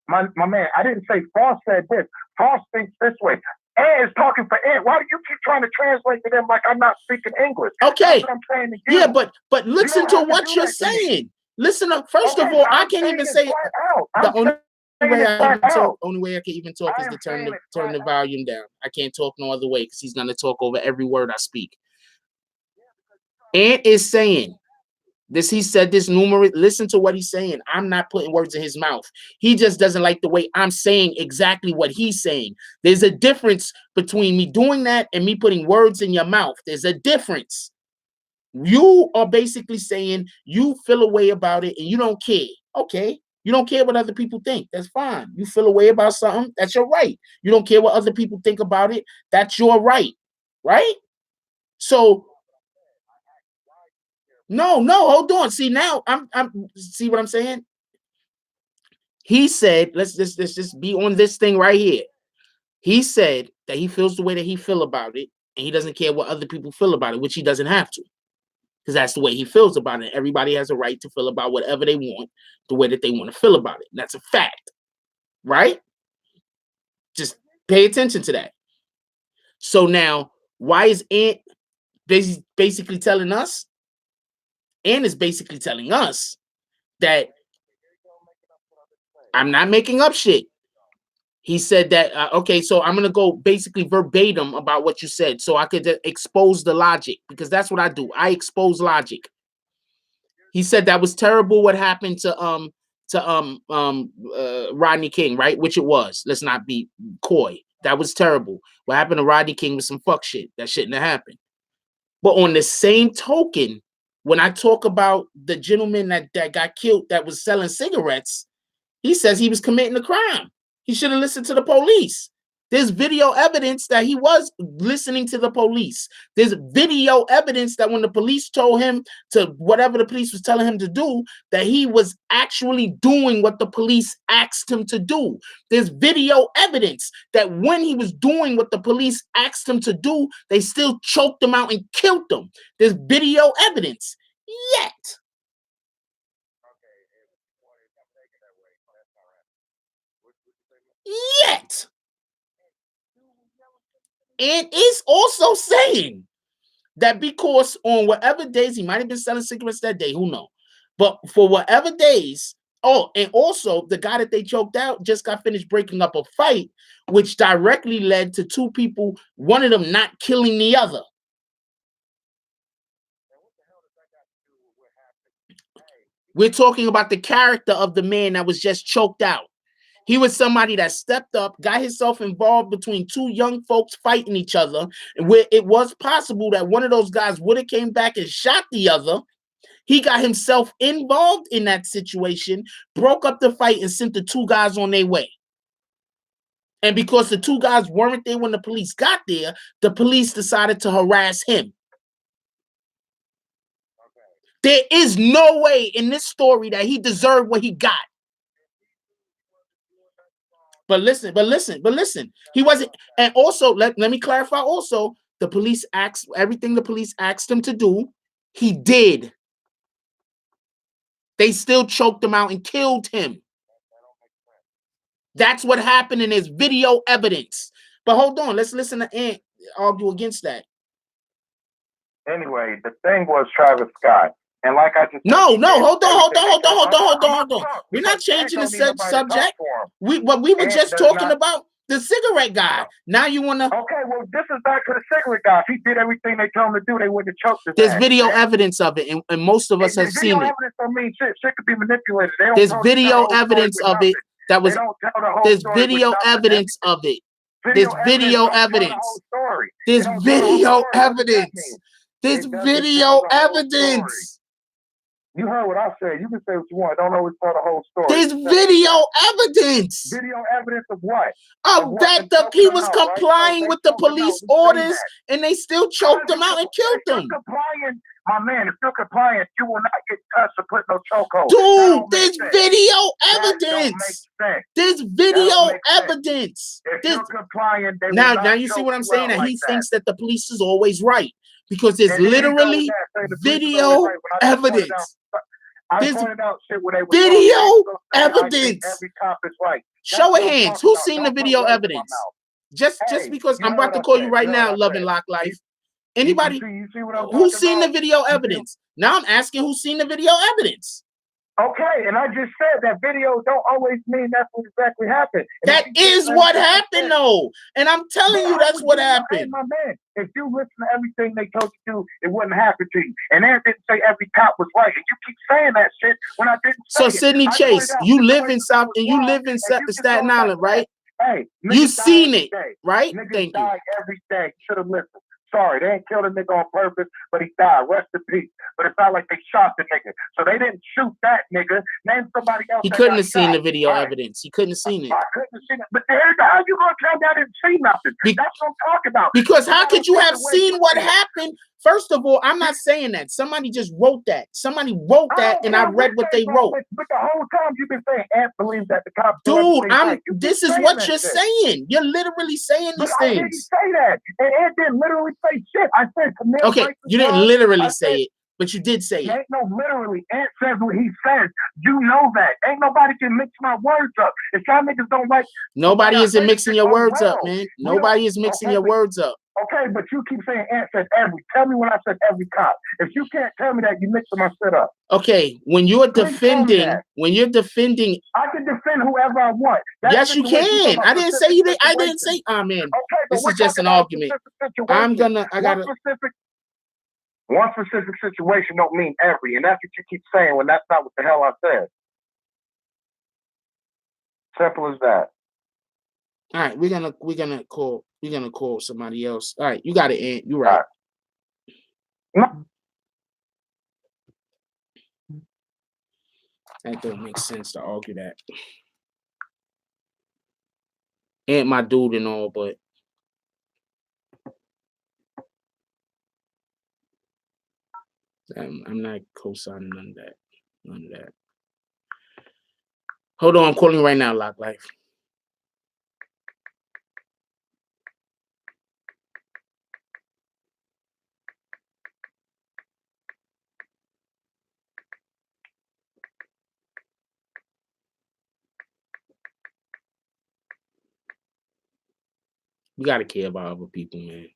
My man, I didn't say False said this. False thinks this way. Ed is talking for Ed. Why do you keep trying to translate to them like I'm not speaking English? Okay. That's what I'm saying to you. Yeah, but listen to what you're saying. Listen up. First of all, I can't even say the only way I can even talk is to turn the volume down. I can't talk no other way because he's gonna talk over every word I speak. Ant is saying this. He said this numerous. Listen to what he's saying. I'm not putting words in his mouth. He just doesn't like the way I'm saying exactly what he's saying. There's a difference between me doing that and me putting words in your mouth. There's a difference. You are basically saying you feel a way about it and you don't care. Okay. You don't care what other people think. That's fine. You feel a way about something. That's your right. You don't care what other people think about it. That's your right. Right? So no, hold on. See, now I'm see what I'm saying? He said, let's just be on this thing right here. He said that he feels the way that he feel about it, and he doesn't care what other people feel about it, which he doesn't have to. Because that's the way he feels about it. Everybody has a right to feel about whatever they want, the way that they want to feel about it. That's a fact. Right? Just pay attention to that. So now, why is Ant basically telling us? Ant is basically telling us that I'm not making up shit. He said that, okay, so I'm going to go basically verbatim about what you said so I could expose the logic, because that's what I do. I expose logic. He said that was terrible what happened to Rodney King, right? Which it was. Let's not be coy. That was terrible. What happened to Rodney King was some fuck shit. That shouldn't have happened. But on the same token, when I talk about the gentleman that got killed that was selling cigarettes, he says he was committing a crime. He should have listened to the police. There's video evidence that he was listening to the police. There's video evidence that when the police told him to whatever the police was telling him to do, that he was actually doing what the police asked him to do. There's video evidence that when he was doing what the police asked him to do, they still choked him out and killed him. There's video evidence. Yet, and it's also saying that because on whatever days he might have been selling cigarettes that day, who knows? But for whatever days, and also the guy that they choked out just got finished breaking up a fight, which directly led to two people, one of them not killing the other. We're talking about the character of the man that was just choked out. He was somebody that stepped up, got himself involved between two young folks fighting each other, and where it was possible that one of those guys would have came back and shot the other. He got himself involved in that situation, broke up the fight, and sent the two guys on their way. And because the two guys weren't there when the police got there, the police decided to harass him. There is no way in this story that he deserved what he got. But listen. He wasn't. And also, let me clarify also, the police asked everything the police asked him to do, he did. They still choked him out and killed him. That's what happened, and there's video evidence. But hold on, let's listen to Ant argue against that. Anyway, the thing was Travis Scott. And like I just hold on. We're not changing the subject. We were just talking about the cigarette guy. Now you wanna? Okay, well, this is back to the cigarette guy. If he did everything they told him to do, they wouldn't have choked his There's ass. video evidence of it, and most of us have seen it. Evidence don't mean shit. Shit could be manipulated. They don't There's video evidence of it. That was. There's video evidence of it. There's video evidence. There's video evidence. There's video evidence. You heard what I said. You can say what you want. Don't always tell the whole story. There's video evidence. Video evidence of what? Of that he was complying with the police orders, and they still choked him out and killed him. My man, if you're compliant, you will not get touched or put no chokehold. Dude, there's video evidence. There's video evidence. If you're compliant, now you see what I'm saying? That he thinks that the police is always right because there's literally video evidence. There's video evidence. Show of hands. Who's seen the video evidence? Just because I'm about to call you right now, Love and Lock Life. Anybody who's seen the video evidence? Now I'm asking who's seen the video evidence. Okay, and I just said that video don't always mean that's what exactly happened. That is what happened, though. And I'm telling you that's what happened. My man, if you listen to everything they told you to do, it wouldn't happen to you. And they didn't say every cop was right. And you keep saying that shit when I didn't say it. So Sydney Chase, you live in South and you live in Staten Island, right? Hey, you seen it, right? Thank you. Every day. Should have listened. Sorry, they ain't killed a nigga on purpose, but he died. Rest in peace. But it's not like they shot the nigga. So they didn't shoot that nigga. Name somebody else. He couldn't have seen the video evidence. He couldn't have seen it. I couldn't have seen it. But how you gonna tell that didn't see nothing? That's what I'm talking about. Because how could you have seen what happened? First of all, I'm not saying that. Somebody just wrote that. Somebody wrote that, and I read what they wrote. But the whole time you've been saying Ant believes that the cops. Dude, this is what you're saying. You're literally saying these things. I didn't say that. And Ant didn't literally say shit. I said commit. Okay, you didn't literally say it, but you did say it. Ain't no literally. Ant says what he says. You know that. Ain't nobody can mix my words up. If y'all niggas don't like. Nobody isn't mixing your words up, man. Nobody is mixing your words up. Okay, but you keep saying Ant said every. Tell me when I said every cop. If you can't tell me that, you mixing my shit up. Okay, when you're defending, I can defend whoever I want. Yes, you can. I didn't say you did. I didn't say. Oh man, this is just an argument. One specific situation don't mean every, and that's what you keep saying when that's not what the hell I said. Simple as that. All right, we're gonna call somebody else. All right, you got it, Ant. You're right. That don't make sense to argue that. Ant my dude and all, but I'm not co-signing none of that. None of that. Hold on, I'm calling you right now, Lock Life. You gotta care about other people, man.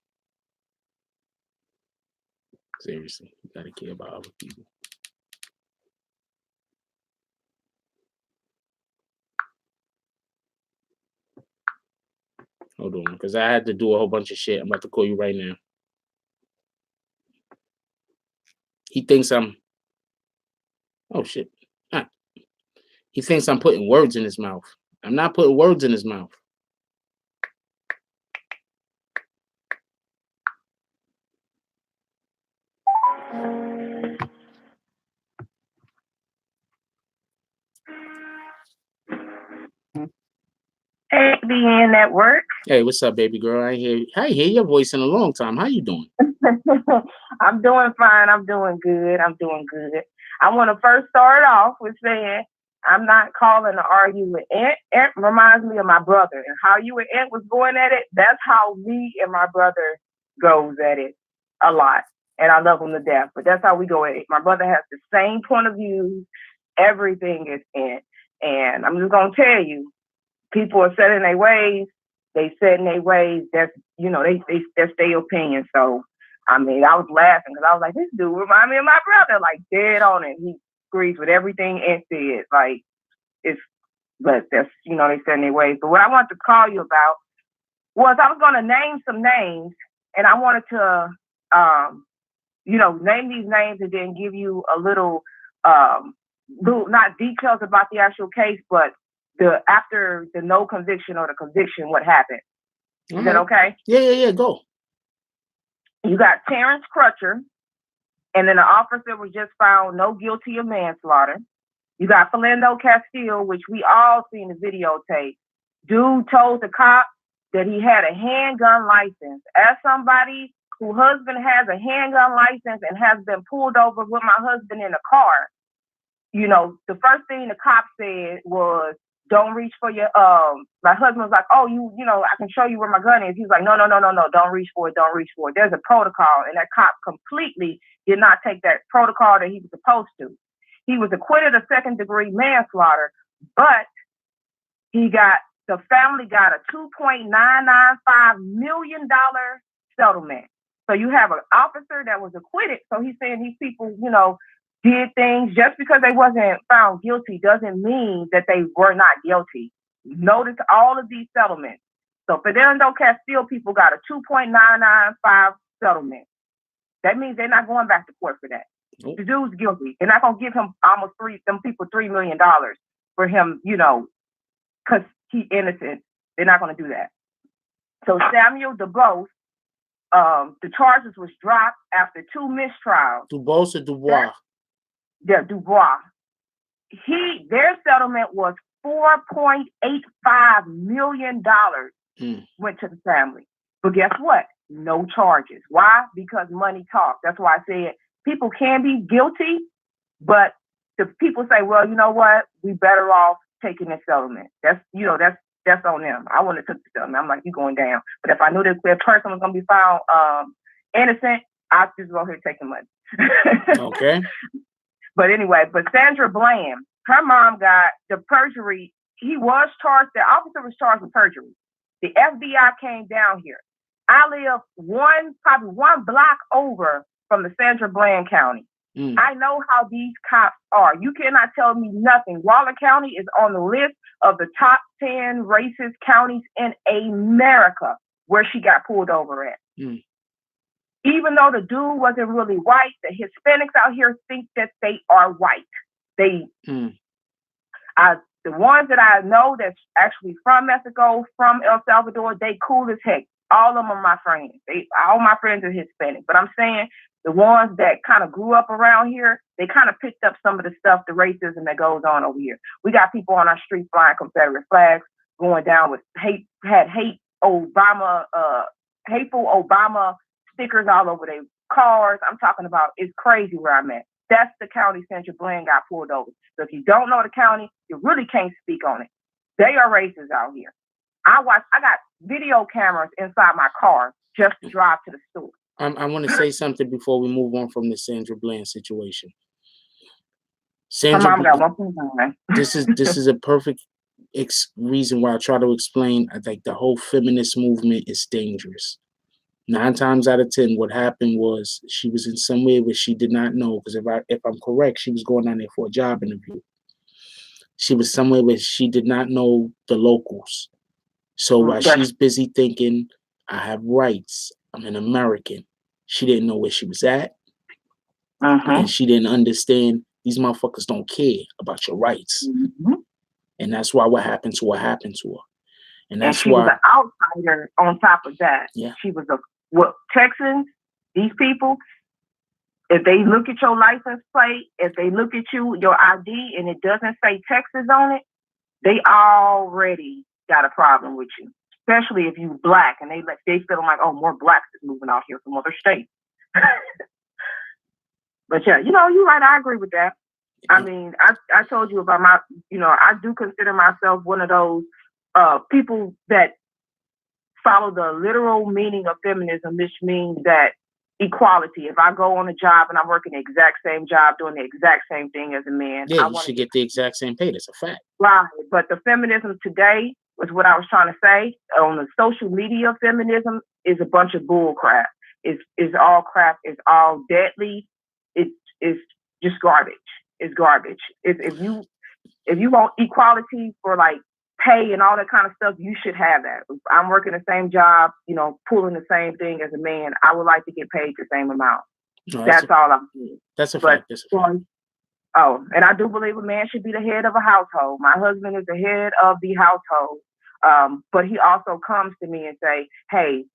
Seriously, you gotta care about other people. Hold on, because I had to do a whole bunch of shit. I'm about to call you right now. He thinks I'm. Oh shit! Ah. He thinks I'm putting words in his mouth. I'm not putting words in his mouth. Hey, BN Network. Hey, what's up, baby girl? I hear your voice in a long time. How you doing? I'm doing fine. I'm doing good. I want to first start off with saying I'm not calling to argue with Ant. Ant reminds me of my brother, and how you and Ant was going at it. That's how me and my brother goes at it a lot, and I love him to death. But that's how we go at it. My brother has the same point of view. Everything is Ant, and I'm just gonna tell you. People are set in their ways. They set in their ways. That's that's their opinion. So I mean, I was laughing because I was like, this dude remind me of my brother, like dead on it. He agrees with everything Ant said. Like, but that's, they set in their ways. But what I wanted to call you about was I was going to name some names, and I wanted to, name these names and then give you a little, not details about the actual case, but after the no conviction or the conviction, what happened. Is that okay? Yeah, go. You got Terrence Crutcher, and then the officer was just found no guilty of manslaughter. You got Philando Castile, which we all seen the videotape. Dude told the cop that he had a handgun license. As somebody whose husband has a handgun license and has been pulled over with my husband in a car, the first thing the cop said was, don't reach for your, my husband was like, oh, I can show you where my gun is. He's like, no, don't reach for it, don't reach for it. There's a protocol, and that cop completely did not take that protocol that he was supposed to. He was acquitted of second-degree manslaughter, but the family got a $2.995 million settlement. So you have an officer that was acquitted. So he's saying these people, did things. Just because they wasn't found guilty doesn't mean that they were not guilty. Notice all of these settlements. So Philando Castile people got a $2.995 settlement. That means they're not going back to court for that. The dude's guilty. They're not going to give him almost $3 million for him, because he's innocent. They're not going to do that. So Samuel DuBose, the charges was dropped after 2 mistrials. DuBose or Dubois? Yeah, Dubois. Their settlement was $4.85 million went to the family. But guess what? No charges. Why? Because money talks. That's why I said people can be guilty, but the people say, well, you know what? We better off taking this settlement. That's on them. I wouldn't have took the settlement. I'm like, you going down. But if I knew that person was going to be found innocent, I'd just go ahead and take the money. Okay. But anyway, Sandra Bland, her mom got the perjury. The officer was charged with perjury. The FBI came down here. I live probably one block over from the Sandra Bland County. I know how these cops are. You cannot tell me nothing. Waller County is on the list of the top 10 racist counties in America where she got pulled over at. Even though the dude wasn't really white, the Hispanics out here think that they are white. The ones that I know that's actually from Mexico, from El Salvador, they cool as heck. All of them are my friends. All my friends are Hispanic. But I'm saying the ones that kind of grew up around here, they kind of picked up some of the stuff, the racism that goes on over here. We got people on our street flying Confederate flags, going down with hateful Obama stickers all over their cars. I'm talking about, it's crazy where I'm at. That's the county Sandra Bland got pulled over. So if you don't know the county, you really can't speak on it. They are racist out here. I got video cameras inside my car just to drive to the store. I want to say something before we move on from the Sandra Bland situation. My mom got 1.9. This is a perfect reason why I try to explain. I think the whole feminist movement is dangerous. 9 times out of 10, what happened was she was in somewhere where she did not know, because if I'm correct, she was going down there for a job interview. She was somewhere where she did not know the locals. So while she's busy thinking, I have rights, I'm an American, she didn't know where she was at. And she didn't understand these motherfuckers don't care about your rights. And that's why what happened to her happened to her. And that's she was an outsider on top of that. Yeah. She was Texans, these people, if they look at your license plate, if they look at your ID, and it doesn't say Texas on it, they already got a problem with you. Especially if you black and they feel like, oh, more blacks is moving out here from other states. But yeah, you're right. I agree with that. I mean, I told you about I do consider myself one of those people that follow the literal meaning of feminism, which means that equality. If I go on a job and I'm working the exact same job, doing the exact same thing as a man, you should get the exact same pay. That's a fact. Right. But the feminism today was what I was trying to say. On the social media, feminism is a bunch of bull crap. is all crap. It's all deadly. It's just garbage. It's garbage. If you want equality for like pay and all that kind of stuff, you should have that. If I'm working the same job, pulling the same thing as a man, I would like to get paid the same amount. No, that's all I'm saying. That's a fact. That's a fact. Oh, and I do believe a man should be the head of a household. My husband is the head of the household. But he also comes to me and say, hey,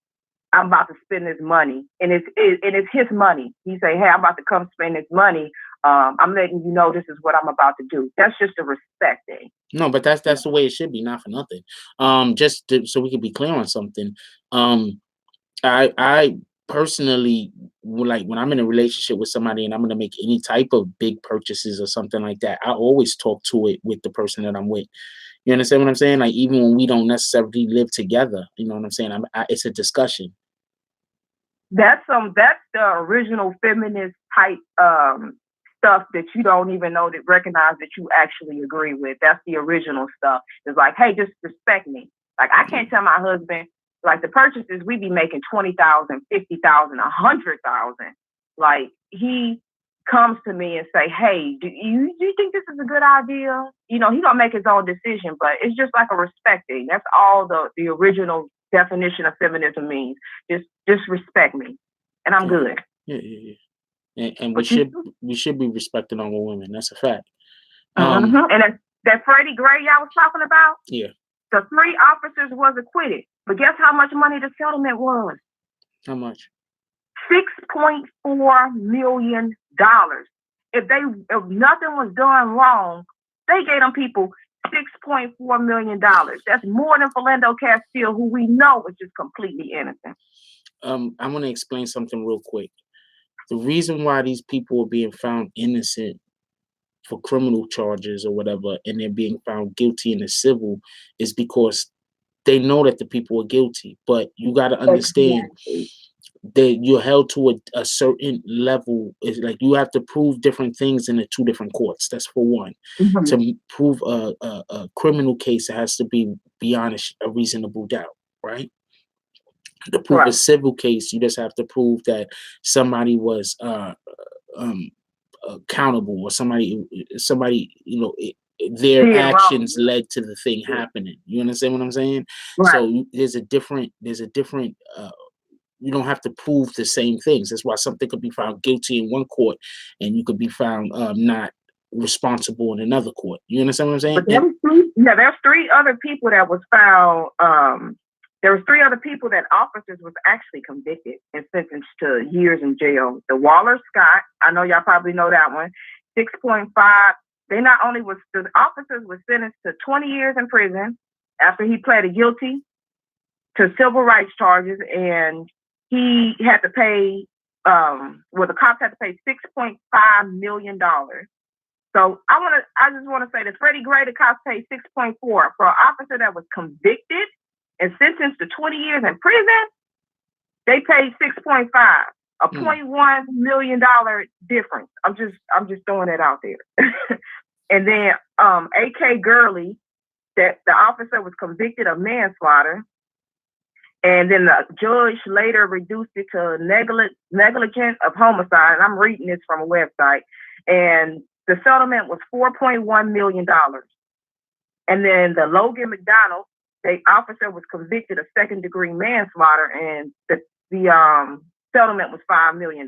I'm about to spend this money. And it's his money. He say, hey, I'm about to come spend this money. I'm letting you know this is what I'm about to do. That's just a respect thing. No, but that's the way it should be, not for nothing. So we can be clear on something. I personally, like when I'm in a relationship with somebody and I'm going to make any type of big purchases or something like that, I always talk to it with the person that I'm with. You understand what I'm saying? Like even when we don't necessarily live together, you know what I'm saying? It's a discussion. That's the original feminist type stuff that you don't even know that recognize that you actually agree with. That's the original stuff. It's like, hey, just respect me. Like I can't tell my husband, like the purchases we be making 20,000, 50,000, 100,000. Like he comes to me and say, hey, do you think this is a good idea? He gonna make his own decision, but it's just like a respect thing. That's all the original definition of feminism means. Just respect me, and I'm good. Yeah. And we should be respecting our women. That's a fact. And that Freddie Gray y'all was talking about. Yeah. The 3 officers was acquitted, but guess how much money the settlement was? How much? $6.4 million. If nothing was done wrong, they gave them people $6.4 million. That's more than Philando Castile, who we know was just completely innocent. I'm going to explain something real quick. The reason why these people are being found innocent for criminal charges or whatever, and they're being found guilty in the civil, is because they know that the people are guilty. But you got to understand that you're held to a certain level. It's like you have to prove different things in the 2 different courts. That's for one. Mm-hmm. To prove a criminal case, it has to be beyond a reasonable doubt, right? To prove a civil case, you just have to prove that somebody was accountable, or somebody, their actions led to the thing happening. You understand what I'm saying? Right. So there's a different. You don't have to prove the same things. That's why something could be found guilty in one court, and you could be found not responsible in another court. You understand what I'm saying? But there's 3 other people that was found. There was 3 other people that officers was actually convicted and sentenced to years in jail. The Waller Scott, I know y'all probably know that one, 6.5. They not only the officers was sentenced to 20 years in prison after he pleaded guilty to civil rights charges, and he had to pay, the cops had to pay $6.5 million. So I just want to say that Freddie Gray, the cops paid 6.4 for an officer that was convicted and sentenced to 20 years in prison. They paid 6.5, a $0.1 million difference. I'm just throwing that out there. And then A.K. Gurley, that the officer was convicted of manslaughter, and then the judge later reduced it to negligence of homicide. And I'm reading this from a website, and the settlement was $4.1 million. And then the Logan McDonald, the officer, was convicted of second-degree manslaughter, and the settlement was $5 million.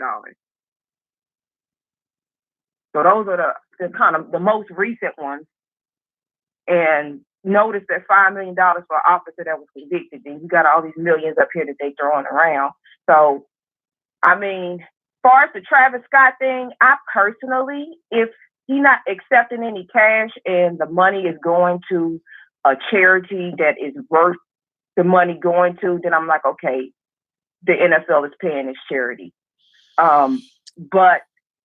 So those are the kind of the most recent ones. And notice that $5 million for an officer that was convicted, and you got all these millions up here that they throwing around. So, I mean, as far as the Travis Scott thing, I personally, if he's not accepting any cash and the money is going to a charity that is worth the money going to, then I'm like, okay, the NFL is paying this charity. But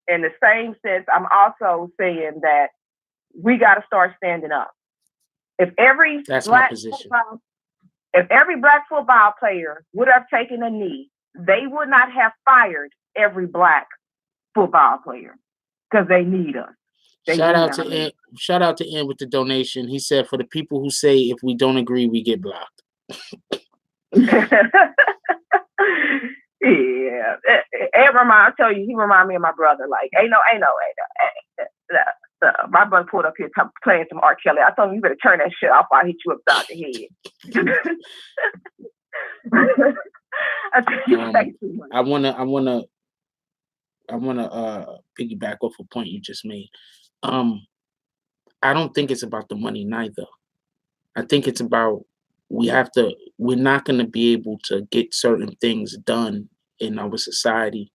in the same sense, I'm also saying that we got to start standing up. If every black football player would have taken a knee, they would not have fired every black football player because they need us. Shout out to Ian with the donation. He said, for the people who say if we don't agree, we get blocked. Yeah. I tell you, he remind me of my brother. Like, ain't no. My brother pulled up here playing some R. Kelly. I told him, you better turn that shit off or I'll hit you upside the head. I wanna piggyback off a point you just made. I don't think it's about the money neither. I think it's about we're not going to be able to get certain things done in our society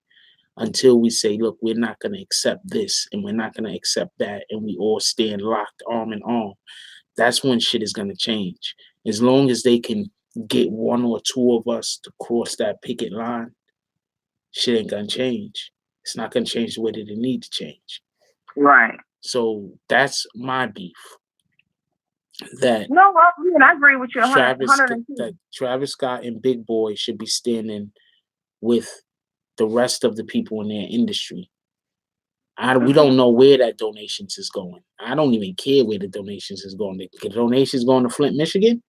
until we say, look, we're not going to accept this and we're not going to accept that, and we all stand locked arm in arm. That's when shit is going to change. As long as they can get one or two of us to cross that picket line, shit ain't going to change. It's not going to change the way that it needs to change. Right. So that's my beef. That no, I agree with you. Travis Scott and Big Boy should be standing with the rest of the people in their industry. We don't know where that donations is going. I don't even care where the donations is going. The donations going to Flint, Michigan.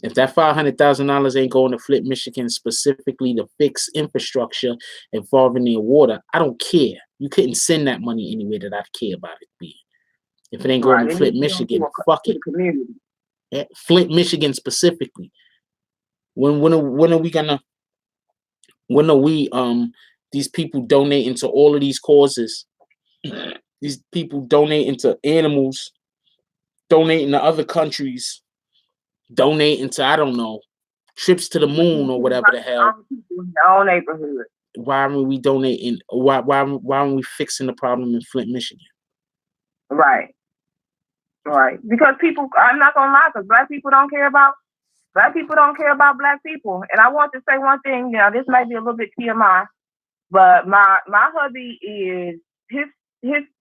If that $500,000 ain't going to Flint, Michigan, specifically to fix infrastructure involving their water, I don't care. You couldn't send that money anywhere that I care about it being. If it ain't going to Flint, Michigan, fuck it. Community. Yeah, Flint, Michigan specifically. When are we these people donating to all of these causes? These people donating to animals, donating to other countries, donating to, I don't know, trips to the moon or whatever the hell. In our neighborhood. Why aren't we donating? Why aren't we fixing the problem in Flint, Michigan? Right. Because people, I'm not gonna lie, because black people don't care about black people. And I want to say one thing. This might be a little bit TMI, but my hubby is his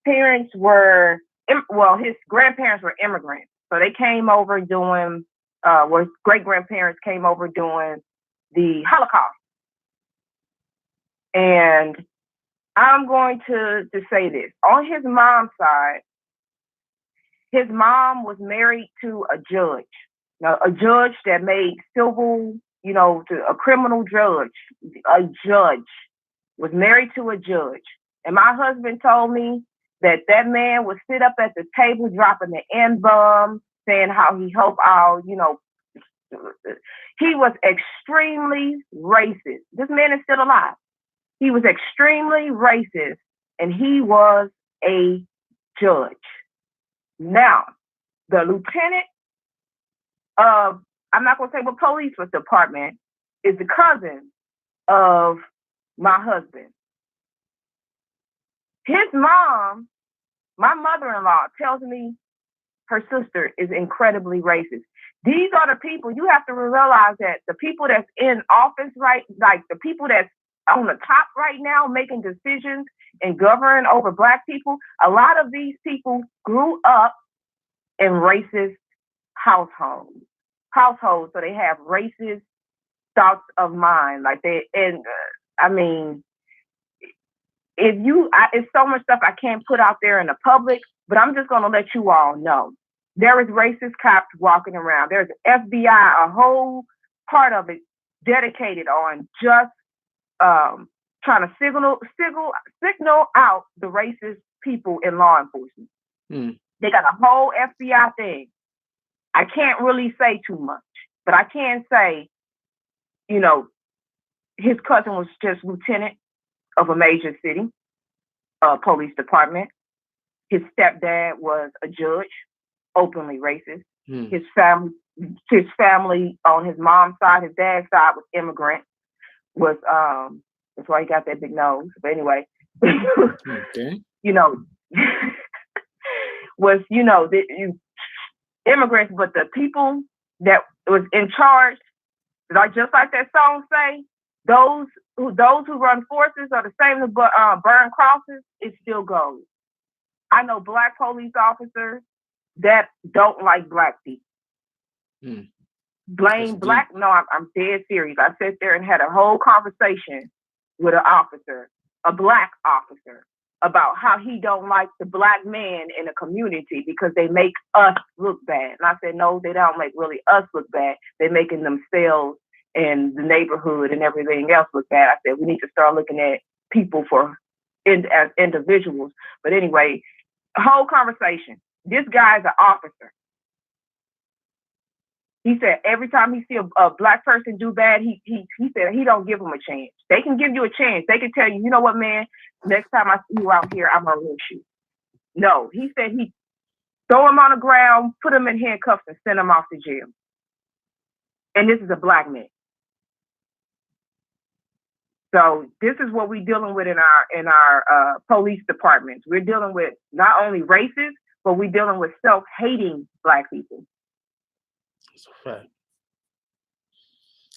parents were his grandparents were immigrants, so they came over doing his great grandparents came over doing the Holocaust. And I'm going to say this. On his mom's side, his mom was married to a judge. A judge that made civil, a criminal judge. A judge was married to a judge. And my husband told me that man would sit up at the table dropping the N-bomb, saying how he helped out, He was extremely racist. This man is still alive. He was extremely racist, and he was a judge. Now, the lieutenant of, I'm not going to say what police department, is the cousin of my husband. His mom, my mother-in-law, tells me her sister is incredibly racist. These are the people, you have to realize that the people that's in office, right, like the people that's on the top right now making decisions and governing over black people, a lot of these people grew up in racist households, so they have racist thoughts of mind. Like it's so much stuff I can't put out there in the public, but I'm just going to let you all know. There is racist cops walking around. There's FBI, a whole part of it dedicated on just trying to signal out the racist people in law enforcement. They got a whole FBI thing. I can't really say too much, but I can say, his cousin was just lieutenant of a major city police department. His stepdad was a judge, openly racist. His family on his mom's side, his dad's side was immigrant. That's why he got that big nose. But anyway, okay. Was the immigrants, but the people that was in charge, like just like that song say, those who run forces are the same as burn crosses. It still goes. I know black police officers that don't like black people. Blame black. No, I'm dead serious. I sat there and had a whole conversation with an officer, a black officer, about how he don't like the black man in the community because they make us look bad. And I said, no, they don't make really us look bad. They're making themselves and the neighborhood and everything else look bad. I said we need to start looking at people as individuals. But anyway, whole conversation. This guy's an officer. He said every time he see a black person do bad, he said he don't give them a chance. They can give you a chance. They can tell you, you know what, man, next time I see you out here, I'm gonna lynch you. No, he said he throw him on the ground, put him in handcuffs, and send him off to jail. And this is a black man. So this is what we're dealing with in our police departments. We're dealing with not only racist, but we're dealing with self-hating black people. Right.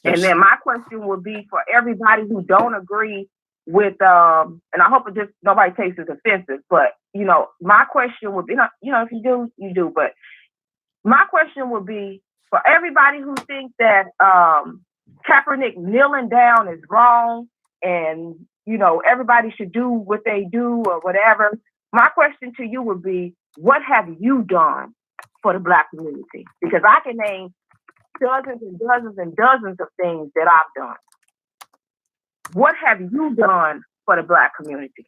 And then my question would be for everybody who don't agree with, and I hope it just nobody takes it offensive, but you know, my question would be, you know, if you do, you do. But my question would be for everybody who thinks that Kaepernick kneeling down is wrong, and you know everybody should do what they do or whatever. My question to you would be, what have you done for the black community? Because I can name dozens and dozens and dozens of things that I've done. What have you done for the black community?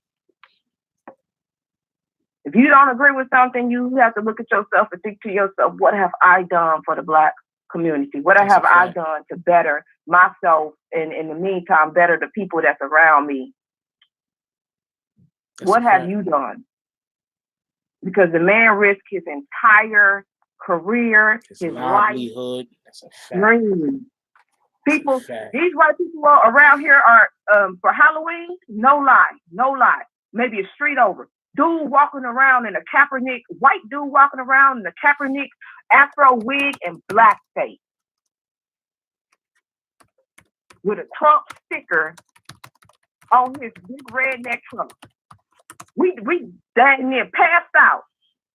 If you don't agree with something, you have to look at yourself and think to yourself, what have I done for the black community? What have I done to better myself and in the meantime, better the people that's around me? What have you done? Because the man risked his entire career, his livelihood. That's a fact. Dream. People, these white people around here are for Halloween, no lie, maybe a street over. Dude walking around in a Kaepernick, white dude walking around in a Kaepernick afro wig and blackface with a Trump sticker on his big redneck truck. We dang near passed out.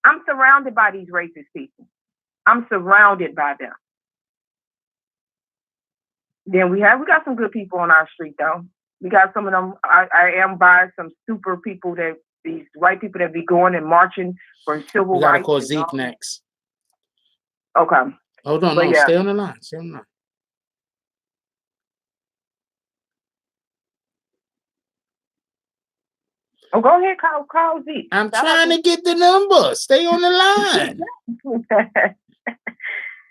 I'm surrounded by these racist people. I'm surrounded by them. Then we got some good people on our street though. We got some of them. I am by some super people that these white people that be going and marching for civil rights. We gotta call Zeke next. Okay. Hold on, no, stay on the line. Stay on the line. Oh, go ahead, call Zeke. I'm trying to get the number. Stay on the line.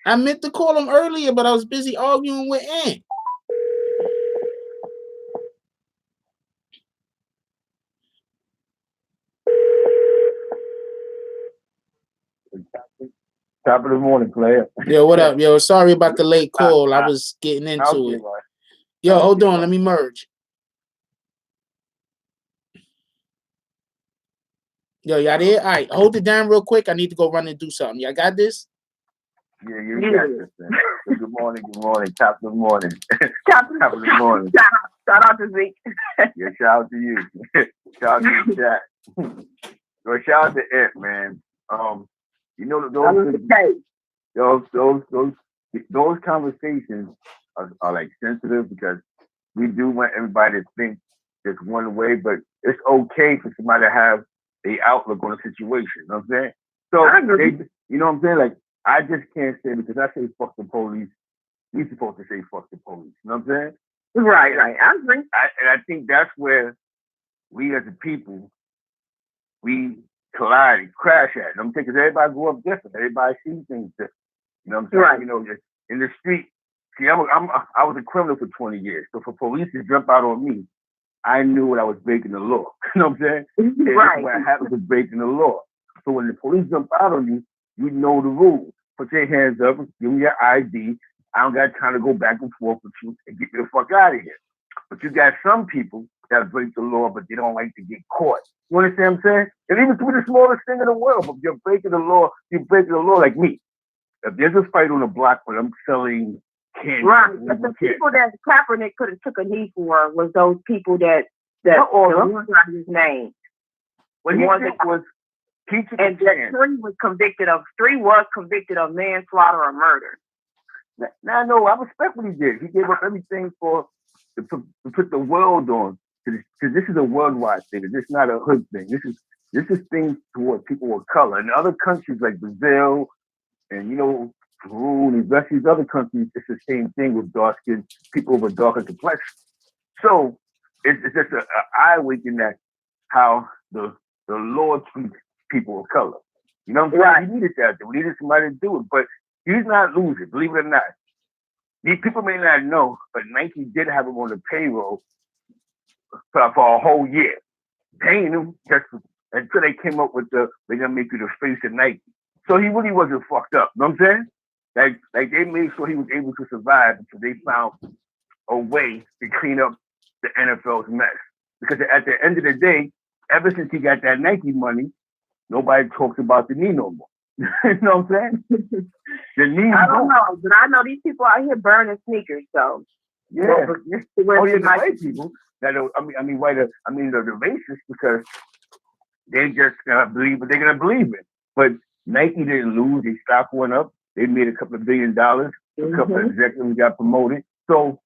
I meant to call him earlier, but I was busy arguing with Ant. Top of the morning, player. Yo, what up? Yo, sorry about the late call. I was getting into it. Yo, hold on. Let me merge. Yo, y'all there? All right, hold it down real quick. I need to go run and do something. Y'all got this? Yeah, you got this, man. Good morning. Top of the morning. Top of the morning. Shout out to Zeke. Yeah, shout out to you. Shout out to the chat. So shout out to Ant, man. You know those conversations are like sensitive because we do want everybody to think just one way, but it's okay for somebody to have the outlook on a situation. You know what I'm saying? So you know what I'm saying? Like I just can't say because I say fuck the police. We're supposed to say fuck the police. You know what I'm saying? Right. I agree. And I think that's where we as a people we collide and crash at. You know what I'm saying? Because everybody grew up different. Everybody sees things different. You know what I'm saying? Right. You know, just in the street. See, I was a criminal for 20 years. So for police to jump out on me, I knew what I was breaking the law. You know what I'm saying? Right. What happened was breaking the law. So when the police jump out on you, you know the rules. Put your hands up, give me your ID. I don't got time to go back and forth with you and get me the fuck out of here. But you got some people that break the law, but they don't like to get caught. You understand what I'm saying? And even through the smallest thing in the world, but you're breaking the law, like me. If there's a fight on the block where I'm selling candy. Right. But the people that Kaepernick could have took a knee for was those people that his name. What he did was he took and three was convicted of manslaughter or murder. Now, no, I respect what he did. He gave up everything to put the world on. Because this is a worldwide thing. This is not a hood thing. This is things toward people of color. In other countries like Brazil and, you know, Peru, and the rest of these other countries, it's the same thing with dark-skinned people with a darker complexion. So it's just an eye waking that how the Lord treats people of color. You know what I'm saying? Right. We needed that. We needed somebody to do it, but he's not losing, believe it or not. These people may not know, but Nike did have him on the payroll for a whole year, paying him just until they came up with they're gonna make you the face of Nike. So he really wasn't fucked up. You know what I'm saying? Like they made sure he was able to survive until they found a way to clean up the NFL's mess. Because at the end of the day, ever since he got that Nike money, nobody talks about the knee no more. You know what I'm saying? The knee. I don't know, but I know these people out here burning sneakers. So yeah, the white people that the racists, because they just believe what they're gonna believe in. But Nike didn't lose; they stock went up. They made a couple of $1 billion. A couple of executives got promoted. So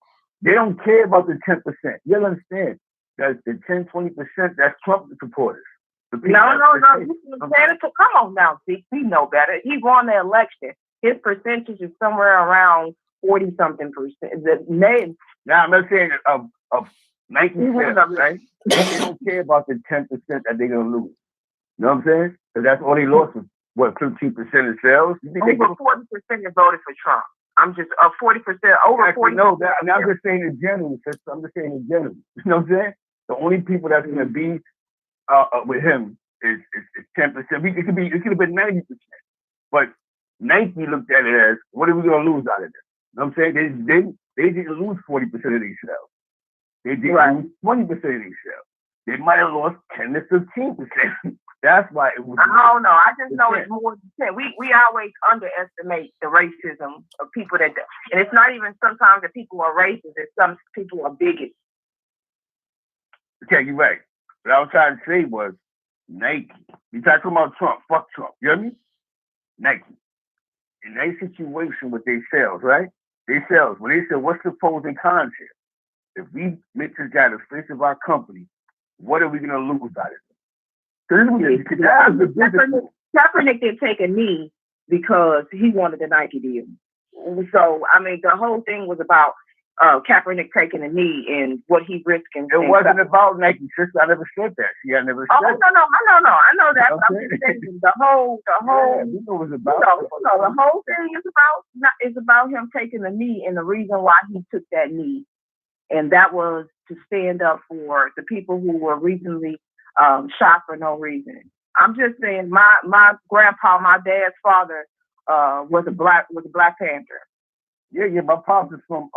they don't care about the 10%. You gotta understand that the 10-20%, that's Trump supporters. No. Senator, come on now, see, we know better. He won the election. His percentage is somewhere around 40-something percent. Now I'm not saying of 90%, right? They don't care about the 10% that they're gonna lose. You know what I'm saying? Because that's all they lost was what, 15% of sales. Over 40% have voted for Trump. I'm just 40%, over 40%. No, I'm just saying in general. I'm just saying in general. You know what I'm saying? The only people that's gonna be with him is 10%. It could have been 90%. But Nike looked at it as, what are we gonna lose out of this? You know what I'm saying? They didn't lose 40% of these sales. They didn't lose 20% of these sales. They might have lost 10 to 15%. That's why it was. I don't know. I just know it's more than 10. We always underestimate the racism of people and it's not even sometimes that people are racist. It's some people are bigots. Okay, you're right. What I was trying to say was Nike. You talking about Trump? Fuck Trump. You hear me? Nike. In that situation with their sales, right? Their sales. When they said, "What's the pros and cons here? If we make this guy the face of our company, what are we gonna lose out of it?" Kaepernick didn't take a knee because he wanted the Nike deal. So, I mean, the whole thing was about Kaepernick taking a knee and what he risking. It wasn't about Nike. Sister, I never said that. See, I never said that. No. I know that. But I'm just saying the whole. You know what it's about. The whole thing is about him taking a knee, and the reason why he took that knee, and that was to stand up for the people who were recently shot for no reason. I'm just saying, my grandpa, my dad's father, was a Black Panther. Yeah. My pops is from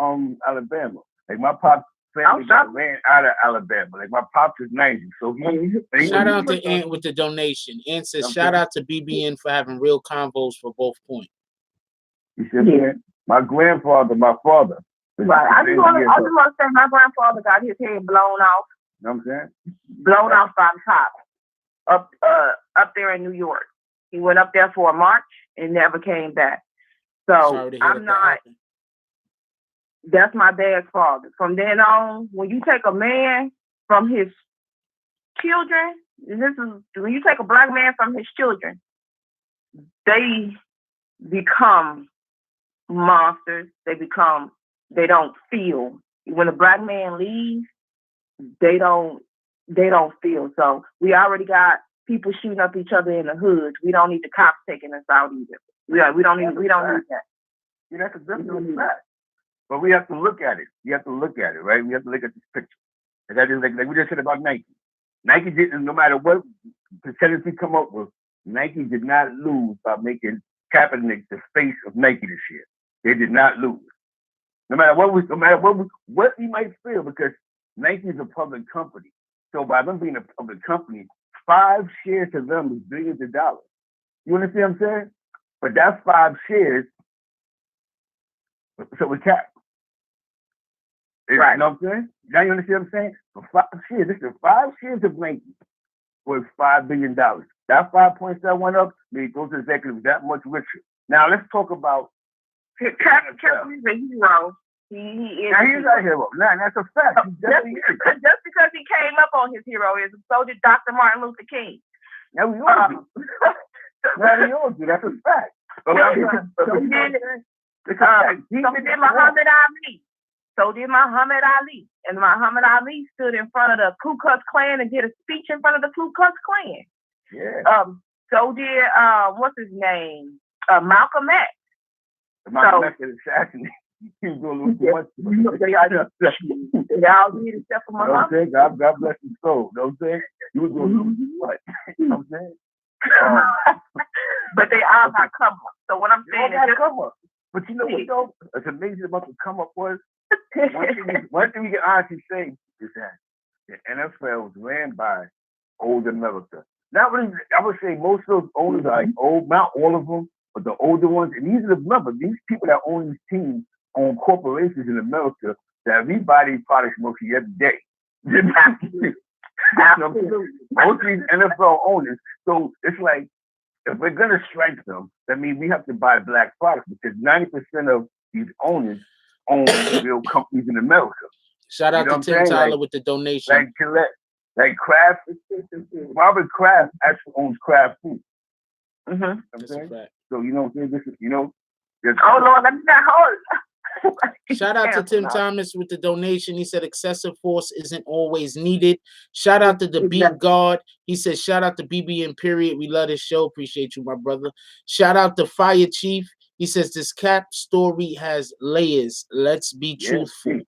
Alabama. Like my pops family ran out of Alabama. Like my pops is 90, so he shout out to Ant with the donation. Ant says, shout out to BBN for having real convos for both points. You said my grandfather, my father. Right. I just want to say my grandfather got his head blown off. You know what I'm saying? Blown off by the cops up there in New York. He went up there for a march and never came back. So I'm not. That's my dad's father. From then on, when you take a man from his children, when you take a Black man from his children, they become monsters. They don't feel. When a Black man leaves, they don't feel. So we already got people shooting up each other in the hoods. We don't need the cops taking us out either. We don't need that. Yeah, that's a different fact. But we have to look at it. You have to look at it, right? We have to look at this picture. Like we just said about Nike. Nike didn't, no matter what percentage we come up with, Nike did not lose by making Kaepernick the face of Nike this year. They did not lose. No matter what we might feel, because Nike is a public company. So by them being a public company, 5 shares to them is billions of dollars. You understand what I'm saying? But that's 5 shares. So we cap. Right. You know what I'm saying? Now you understand what I'm saying? For 5 shares, this is 5 shares of Nike worth $5 billion. That 5 points that went up made those executives that much richer. Now let's talk about Kaepernick's a hero. He is. Now he's a hero. Now that's a fact. Just because he came up on his heroism, so did Dr. Martin Luther King. Now we all do. Now we all do. That's a fact. So did Muhammad Ali. So did Muhammad Ali. And Muhammad Ali stood in front of the Ku Klux Klan and did a speech in front of the Ku Klux Klan. Yeah. So did what's his name? Malcolm X. Malcolm X is assassinated. He was doing a little too much. They all did except for Muhammad. You know what I'm saying? God bless his soul. You know what I'm saying? He was doing a little too much. You know what I'm saying? But they all got come up. So what I'm saying is come up. But you know what though? It's amazing about the come up was one thing we can honestly say is that the NFL was ran by old America. Not really, I would say most of those owners are like old, not all of them, but the older ones. And these people that own these teams own corporations in America that rebuy products mostly every day. Absolutely. Most of these NFL owners. So it's like, if we're gonna strike them, that means we have to buy black products because 90% of these owners own real companies in America. Shout out to Tim Tyler with the donation. Like Gillette, like Kraft. Robert Kraft actually owns Kraft food. Mm-hmm. That's a fact. So you know, this is oh Lord, let me not hold. Shout out to Tim Thomas with the donation. He said excessive force isn't always needed. Shout out to the Beat God. He said shout out to BB and period. We love this show. Appreciate you, my brother. Shout out to Fire Chief. He says this Cap story has layers. Let's be truthful.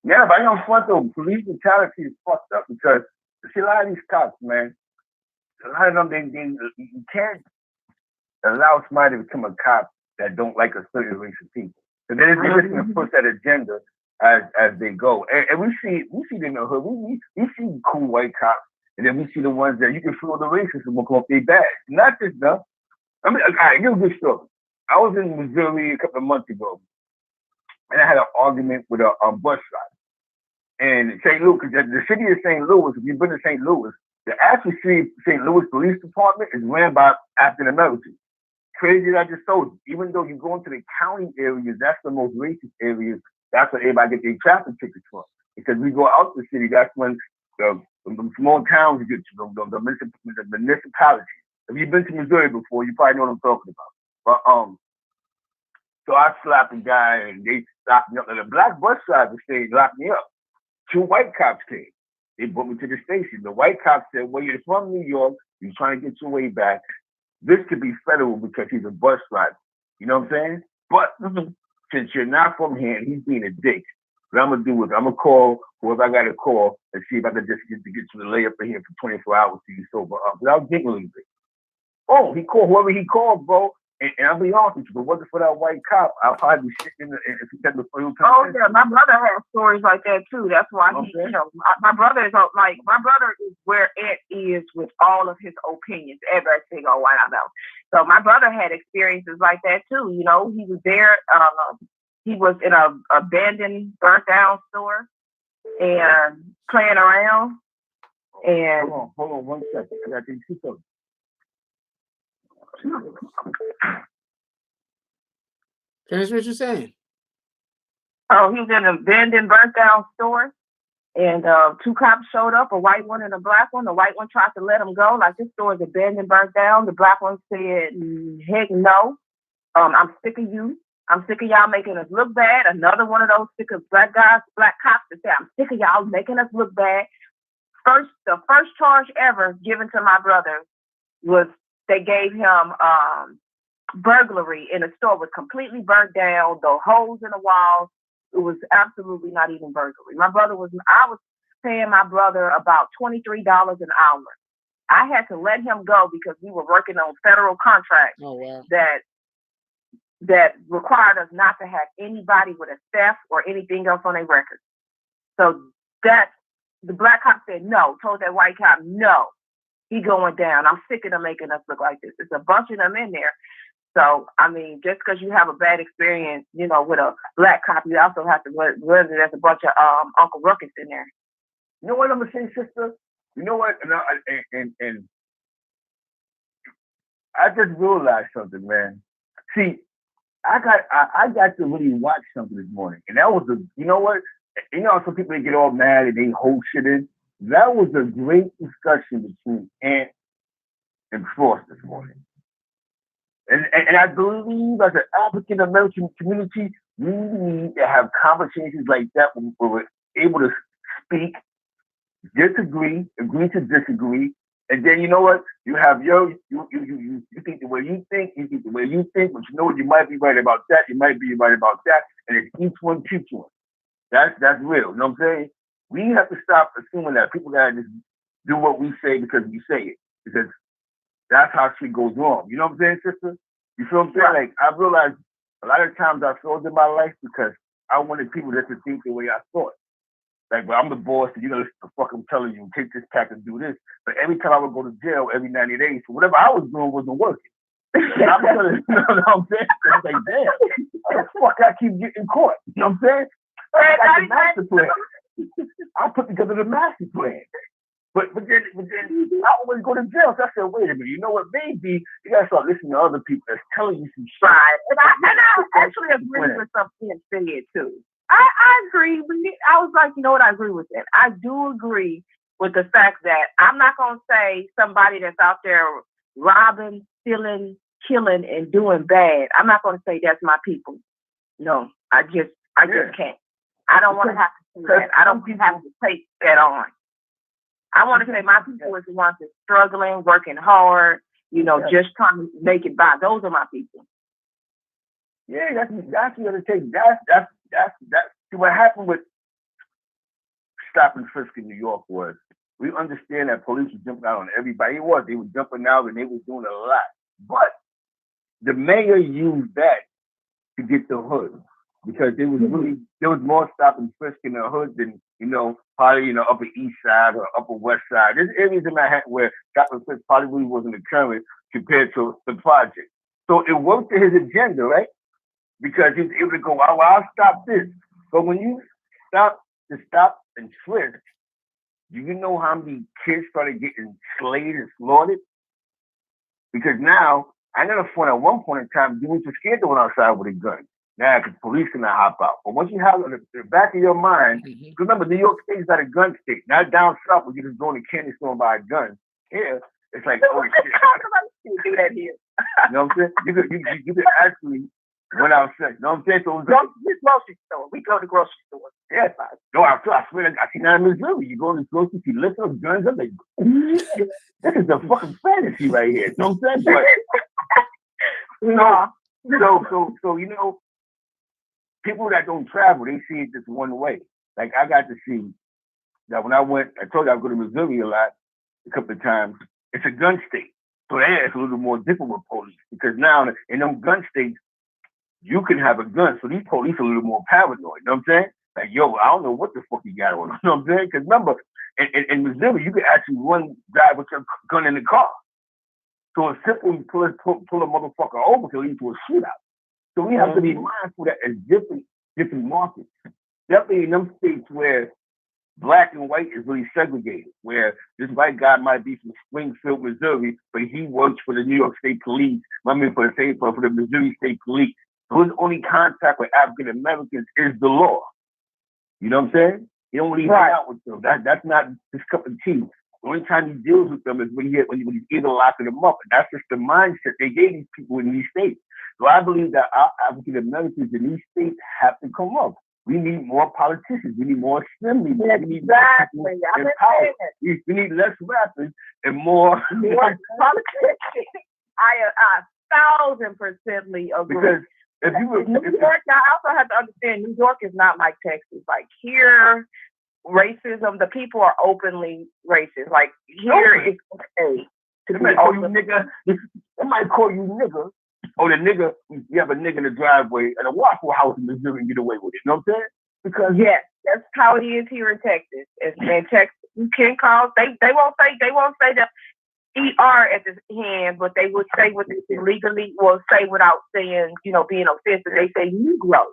Yeah, but I don't front though. Police brutality is fucked up because see a lot of these cops, man. A lot of them, you can't allow somebody to become a cop that don't like a certain race of people. So they're just going to push that agenda as they go. And we see it in the hood. We see cool white cops, and then we see the ones that you can feel the racism will come up their bags. Not just them. I mean, all right, give a good story. I was in Missouri a couple of months ago, and I had an argument with a bus driver. And St. Louis, the city of St. Louis, if you've been to St. Louis, the actual St. Louis Police Department is ran by African Americans. Crazy that I just told you. Even though you go into the county areas, that's the most racist areas. That's where everybody gets their traffic tickets from. Because we go out the city, that's when the small towns get the municipalities. If you've been to Missouri before, you probably know what I'm talking about. But so I slapped a guy and they locked me up. And the black bus driver stayed locked me up. 2 white cops came. They brought me to the station. The white cop said, well, you're from New York. You're trying to get your way back. This could be federal because he's a bus driver. You know what I'm saying? But since you're not from here and he's being a dick, what I'm going to do is I'm going to call whoever I got to call and see if I can just get you to lay up in here for 24 hours till you sober up. Without getting a little bit. Oh, he called whoever he called, bro. And I'll be honest with you, but wasn't for that white cop, I'll probably be sitting if he said the full time. Oh yeah, my brother has stories like that too. That's why my brother is where Ed is with all of his opinions, every single one of them. So my brother had experiences like that too. You know, he was there. He was in a abandoned, burnt down store and playing around. And hold on 1 second. I got to see something. Finish what you're saying. Oh, he was in an abandoned, burnt down store, and 2 cops showed up, a white one and a black one. The white one tried to let him go, like this store is abandoned, burnt down. The black one said, heck no, I'm sick of you. I'm sick of y'all making us look bad. Another one of those sick of black cops that said, I'm sick of y'all making us look bad. The first charge ever given to my brother was they gave him burglary in a store, was completely burnt down, the holes in the walls. It was absolutely not even burglary. I was paying my brother about $23 an hour. I had to let him go because we were working on federal contracts that required us not to have anybody with a theft or anything else on their record. So that the black cop said no, told that white cop no. He going down. I'm sick of them making us look like this. There's a bunch of them in there. So, I mean, just because you have a bad experience, you know, with a black cop, you also have to realize there's a bunch of Uncle Ruckus in there. You know what I'm going to say, sister? You know what? And I just realized something, man. See, I got to really watch something this morning. And that was you know what? You know, some people, they get all mad and they hold shit in. That was a great discussion between Ant and Frost this morning. And I believe as an African American community, we need to have conversations like that where we're able to speak, disagree, agree to disagree, and then you know what? You have you think the way you think, you think the way you think, but you know what? You might be right about that, you might be right about that, and it's each one keeps one. That's real. You know what I'm saying? We have to stop assuming that people gotta just do what we say because we say it, because that's how shit goes wrong. You know what I'm saying, sister? You feel what I'm saying? Like I realized a lot of times I failed in my life because I wanted people just to think the way I thought. Like, well, I'm the boss, and you know, the fuck I'm telling you, take this pack and do this. But every time I would go to jail, every 90 days, so whatever I was doing wasn't working. I'm telling you know what I'm saying? It's like, damn, how the fuck I keep getting caught? You know what I'm saying? I got the master plan. I put together the master plan. But then I always go to jail. So I said, wait a minute, you know what? Maybe you gotta start listening to other people that's telling you some shit. Right. And I actually agree with something you said too. I agree. I was like, you know what? I agree with that. I do agree with the fact that I'm not gonna say somebody that's out there robbing, stealing, killing, and doing bad. I'm not gonna say that's my people. No, I just can't. I don't want to have to do that. I don't have to take that on. I want to say my people is the ones that's struggling, working hard, you know, just trying to make it by. Those are my people. Yeah, that's what it takes. That's see, what happened with stop and frisk in New York was we understand that police were jumping out on everybody. They were jumping out and they were doing a lot. But the mayor used that to get the hood because there was more stop and frisk in the hood than, you know, probably, you know, Upper East Side or Upper West Side. There's areas in Manhattan where stop and frisk probably really wasn't occurring compared to the project. So it worked to his agenda, right? Because he was able to go, well, I'll stop this. But when you stop and frisk, do you know how many kids started getting slayed and slaughtered? Because now, I never thought at one point in time, you were scared to go outside with a gun. Now, because police cannot hop out. But once you have it in the back of your mind, remember, New York State is not a gun state. Not down south where you just go in a candy store and buy a gun. Here, it's like, oh, shit. You do that here. You know what I'm saying? You could actually went outside. You know what I'm saying? So it was grocery store. We go to grocery stores. Yeah. No, I swear, I see that in Missouri. You go in the grocery, you lift those guns up, like, this is a fucking fantasy right here. You know what I'm saying? But, so, you know, people that don't travel, they see it just one way. Like, I got to see that when I told you I would go to Missouri a lot, a couple of times, it's a gun state. So there it's a little more different with police because now in them gun states, you can have a gun. So these police are a little more paranoid. You know what I'm saying? Like, yo, I don't know what the fuck you got on. You know what I'm saying? Because remember, in Missouri, you could actually drive with your gun in the car. So it's simple, you pull a motherfucker over to lead to a shootout. So we have to be mindful that it's different markets. Definitely in them states where black and white is really segregated, where this white guy might be from Springfield, Missouri, but he works for the New York State Police, for the Missouri State Police. So his only contact with African Americans is the law. You know what I'm saying? He don't really hang out with them. That's not his cup of tea. The only time he deals with them is when he's either locking them up. And that's just the mindset they gave these people in these states. So I believe that our African Americans in these states have to come up. We need more politicians. We need more assembly. We need more people in power. We need less rappers and more politicians. I 1,000% agree. Because if New York, I also have to understand New York is not like Texas. Like here, racism, the people are openly racist. Like here, it's okay. They might call you nigga. They might call you nigga. Or the nigga, you have a nigga in the driveway at a Waffle House in Missouri and get away with it. You know what I'm saying? Because yes, that's how it is here in Texas. In Texas, you can call. They won't say the ER at the end, but they would say what they legally will say without saying, you know, being offensive. They say Negro.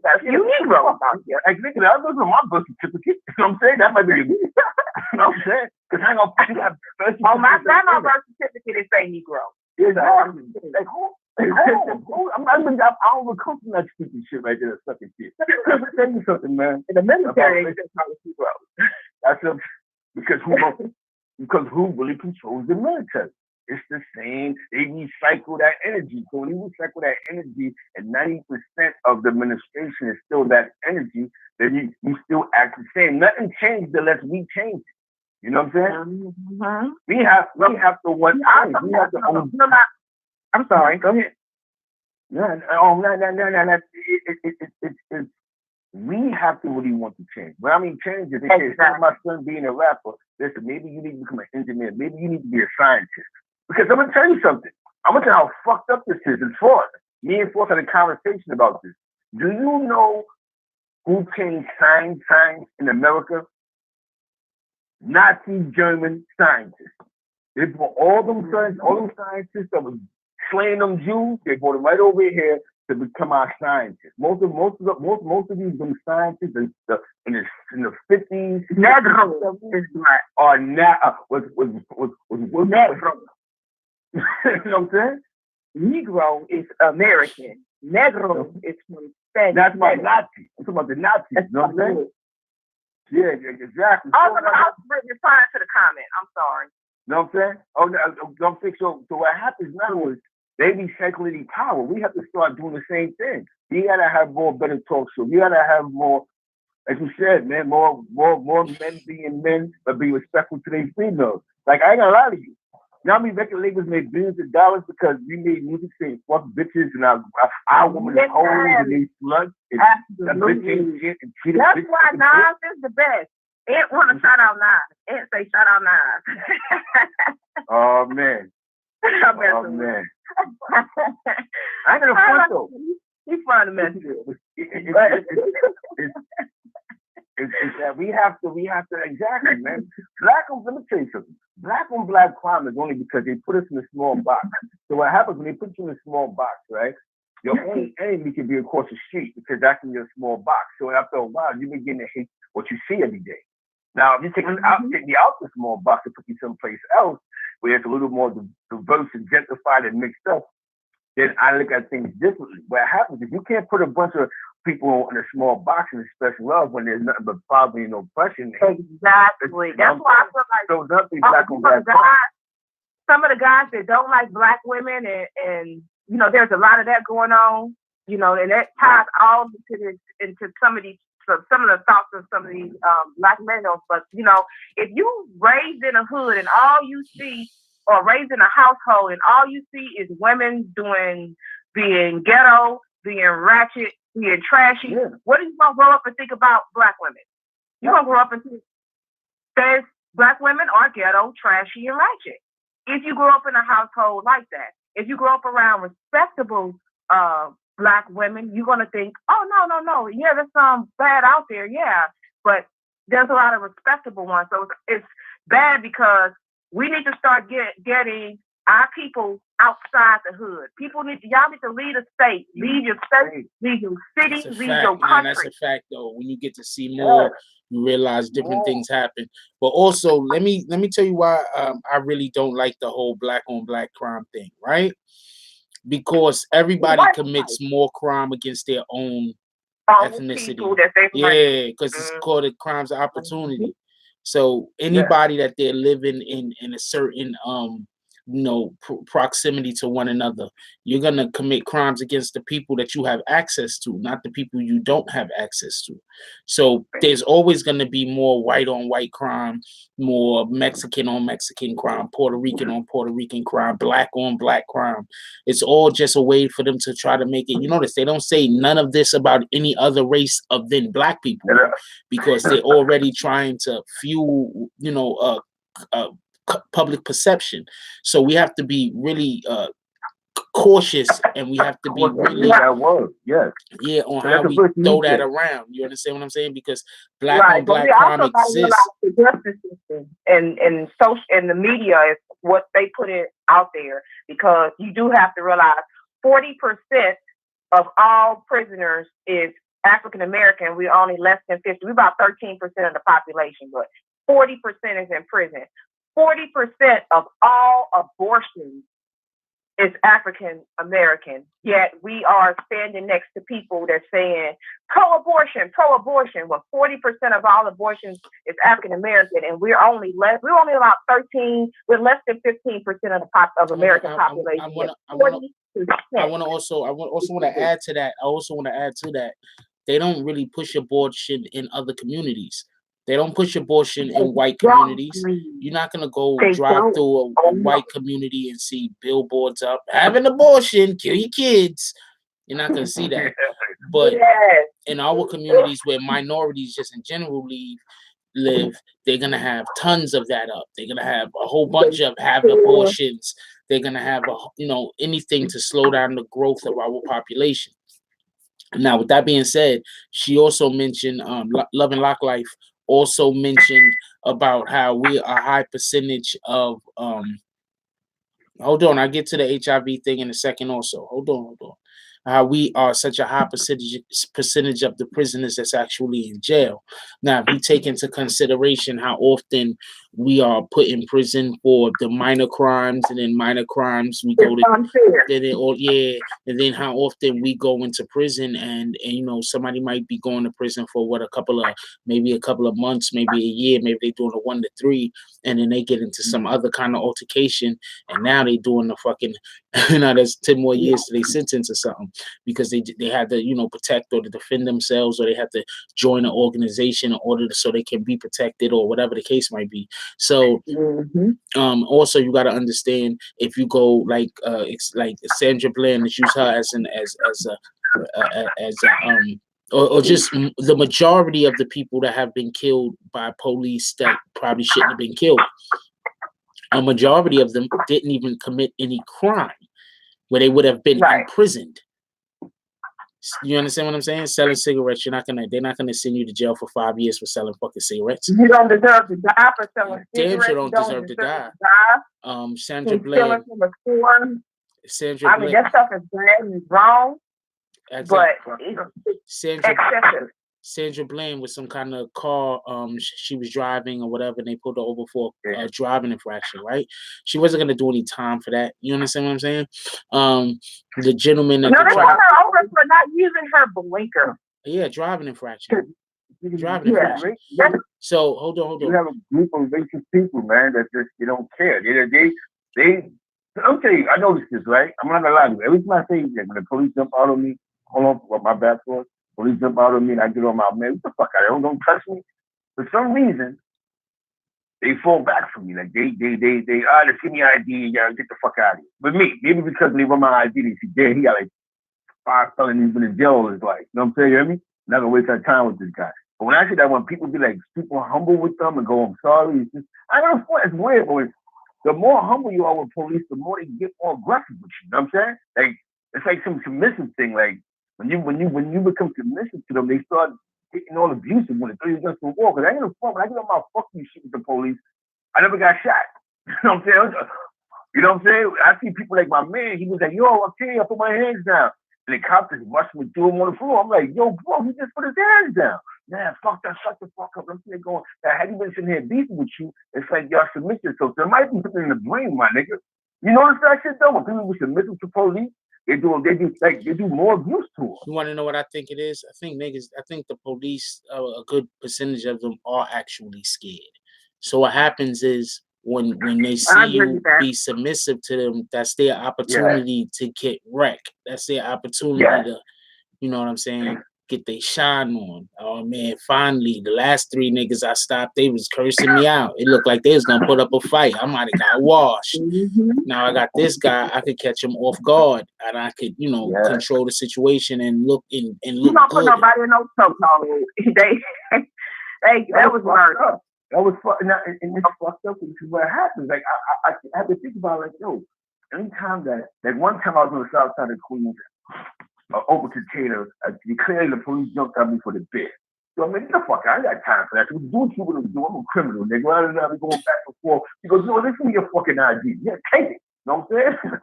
That's you Negro out here. Like, nigga, that was on my birth certificate. You know what I'm saying? That might be you know what I'm saying? Because I ain't gonna on my grandma's birth certificate, it say Negro. Like, I don't recall from that stupid shit right there, sucking shit. Let me tell you something, man. In the military, they just call it Negro. That's because who really controls the military? It's the same. They recycle that energy. So when you recycle that energy and 90% of the administration is still that energy, then you still act the same. Nothing changed unless we change it. You know what I'm saying? Mm-hmm. We have to want change. We have to own. I'm sorry. Go ahead. No. It's we have to really want to change. When I mean change is, instead of my son being a rapper, listen, maybe you need to become an engineer. Maybe you need to be a scientist. Because I'm going to tell you something. I'm going to tell you how fucked up this is. It's Forrest. Me and Forrest had a conversation about this. Do you know who changed science in America? Nazi German scientists. They brought all them scientists that was slaying them Jews. They brought them right over here to become our scientists. Most of these them scientists in the 50s, Negro is black. Or was Negro. You know what I'm saying? Negro is American. Negro is from Spanish. That's my Nazi. I'm talking about the Nazis. You know what I'm saying? Yeah, exactly. Also, I'll bring your fire to the comment. I'm sorry. You know what I'm saying? Don't think so. So what happens now is they recycling power. We have to start doing the same thing. We gotta have more better talk shows. We gotta have more, as you said, man, more men being men, but be respectful to their females. Like, I ain't gonna lie to you. Now me record labels made billions of dollars because we made music saying fuck bitches and our woman is hoes and they sluts and bitch ain't shit and cheated. That's why Nas is the best. It want to shout out Nas. It say shout out Nas. Oh man. Oh man. I ain't gonna front though. He's fun to mess with. It's that we have to exactly, man. Let me tell you something. Black on black crime is only because they put us in a small box. So what happens when they put you in a small box, right? Your only enemy can be across the street because that's in your small box. So after a while, you begin to hate what you see every day. Now, if you take me out the small box and put you someplace else where it's a little more diverse and gentrified and mixed up, then I look at things differently. What happens is you can't put a bunch of people in a small box and express love when there's nothing but poverty and oppression. Exactly. That's why I feel like so nothing black on black. Some of the guys that don't like black women and you know, there's a lot of that going on, you know, and that ties all into some of the thoughts of some of these black males. But you know, if you raised in a hood and all you see, or raised in a household and all you see is women being ghetto, being ratchet, being trashy, what are you gonna grow up and think about black women? You're gonna grow up and think that black women are ghetto, trashy, and ratchet. If you grow up in a household like that, if you grow up around respectable black women, you're gonna think, oh no, yeah, there's some bad out there, yeah, but there's a lot of respectable ones. So it's bad because we need to start getting our people outside the hood. Y'all need to leave the state, leave your state, leave your city, leave your country. Man, that's a fact, though. When you get to see more, you realize different things happen. But also, let me tell you why I really don't like the whole black on black crime thing, right? Because everybody commits more crime against their own ethnicity. Yeah, because it's called a crimes of opportunity. So anybody that they're living in a certain proximity to one another, you're gonna commit crimes against the people that you have access to, not the people you don't have access to. So there's always gonna be more white on white crime, more Mexican on Mexican crime, Puerto Rican on Puerto Rican crime, black on black crime. It's all just a way for them to try to make it. You notice they don't say none of this about any other race other than black people, because they're already trying to fuel, public perception. So we have to be really cautious, and we have to be really on how we throw that around. You understand what I'm saying? Because black on black crime exists. The justice system and social and the media is what they put it out there, because you do have to realize 40% of all prisoners is African American. We're only less than 50. We're about 13% of the population, but 40% is in prison. 40% of all abortions is African American. Yet we are standing next to people that saying pro-abortion. Well, 40% of all abortions is African American, and we're only about 13. We're less than 15% of American population. I also want to add to that. They don't really push abortion in other communities. They don't push abortion in white communities. You're not going to go drive through a white community and see billboards up, have an abortion, kill your kids. You're not going to see that. But in our communities where minorities just in general live, they're going to have tons of that up. They're going to have a whole bunch of abortions. They're going to have, anything to slow down the growth of our population. Now, with that being said, she also mentioned, Love and Lock Life also mentioned about how we are a high percentage of, hold on, I'll get to the HIV thing in a second also. Hold on. How we are such a high percentage of the prisoners that's actually in jail. Now, if we take into consideration how often we are put in prison for the minor crimes, and then minor crimes we go to, and then how often we go into prison, and somebody might be going to prison for maybe a couple of months, maybe a year, maybe they're doing a 1 to 3, and then they get into some other kind of altercation, and now they doing the fucking, that's 10 more years to their sentence or something, because they had to protect or to defend themselves, or they have to join an organization in order so they can be protected, or whatever the case might be. So also you got to understand, if you go like Sandra Bland, let's use her or just the majority of the people that have been killed by police that probably shouldn't have been killed, a majority of them didn't even commit any crime where they would have been imprisoned. You understand what I'm saying? Selling cigarettes, they're not gonna send you to jail for 5 years for selling fucking cigarettes. You don't deserve to die for selling cigarettes. Damn sure don't deserve to die. Sandra Bland. That stuff is bad and wrong. But it's excessive. Sandra Bland with some kind of car she was driving or whatever, and they pulled her over for a driving infraction, right? She wasn't gonna do any time for that. You understand what I'm saying? The gentleman that they pulled her over for not using her blinker. Yeah, driving infraction. Infraction. So hold on. You have a group of racist people, man, that just don't care. They I'll tell you, I noticed this, right? I'm not gonna lie to you. Every time I say that, when the police jump out on me, hold on, what my back for? Police jump out on me and I get on my man, what the fuck? Don't touch me. For some reason, they fall back from me. Like they let's give me ID, yeah, get the fuck out of here. But me, maybe because they run my ID, they see, damn, he got like 5 felonies in jail his life. You know what I'm saying? You hear me? I'm not gonna waste our time with this guy. But when I say that, when people be like super humble with them and go, I'm sorry, it's just, I don't know, it's weird, but the more humble you are with police, the more they get more aggressive with you. You know what I'm saying? Like, it's like some submissive thing. Like, when you become submissive to them, they start getting all abusive when they throw you against the wall. Because I ain't no fun. When I get on my fucking shit with the police, I never got shot. You know what I'm saying? You know what I'm saying? I see people like my man, he was like, yo, okay, I put my hands down. And the cop just rushed me through him on the floor. I'm like, yo, bro, he just put his hands down. Man, fuck that, shut the fuck up. I'm sitting there going, had he been sitting here beefing with you, it's like y'all submit yourself. There might be something in the brain, my nigga. You notice that shit though? When people were submissive to police, they do more abuse to them. You want to know what I think it is? I think the police, a good percentage of them are actually scared. So what happens is when they see you be submissive to them, that's their opportunity to get wrecked. That's their opportunity to, you know what I'm saying, get their shine on. Oh man, finally, the last 3 niggas I stopped, they was cursing me out. It looked like they was gonna put up a fight. I might have got washed. Now I got this guy, I could catch him off guard, and I could, control the situation and look look you don't put nobody in no chokehold. That was murder. That was fucked, and it's fucked up because what happens. Like I have to think about it, like, yo, anytime that one time I was on the south side of Queens, over to Taylor, clearly the police jumped at me for the bid. So I mean, get the fuck out. I got time for that. So do what you want to do. I'm a criminal, nigga. Rather than going back and forth. He goes, no, this is your fucking ID. Yeah, take it. You know what I'm saying?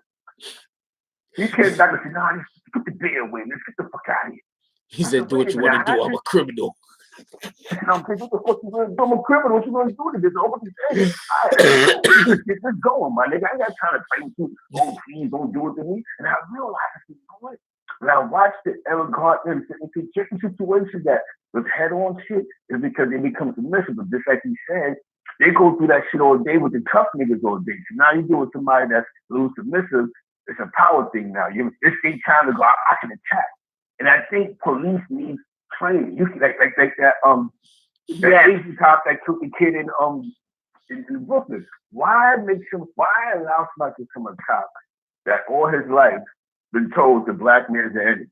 He came back and said, nah, put the bid away. Let's get the fuck out of here. He said, do what you want to do. I'm a criminal. And I'm thinking, what the fuck you gonna do? I'm a criminal. What you gonna do to this? Open his head. Let's get this going, my nigga. I ain't got time to play with you. Oh, please don't do it to me. And I realized, you know what? When I watched it, Eric Cartman into certain situations that was head-on shit, is because they become submissive. But just like he said, they go through that shit all day with the tough niggas all day. So now you're doing somebody that's a little submissive. It's a power thing now. It's their time to go. I can attack. And I think police need training. You can, like that that Asian cop that killed the kid in Brooklyn. Why allow somebody to become a cop that all his life been told the black man is the enemy?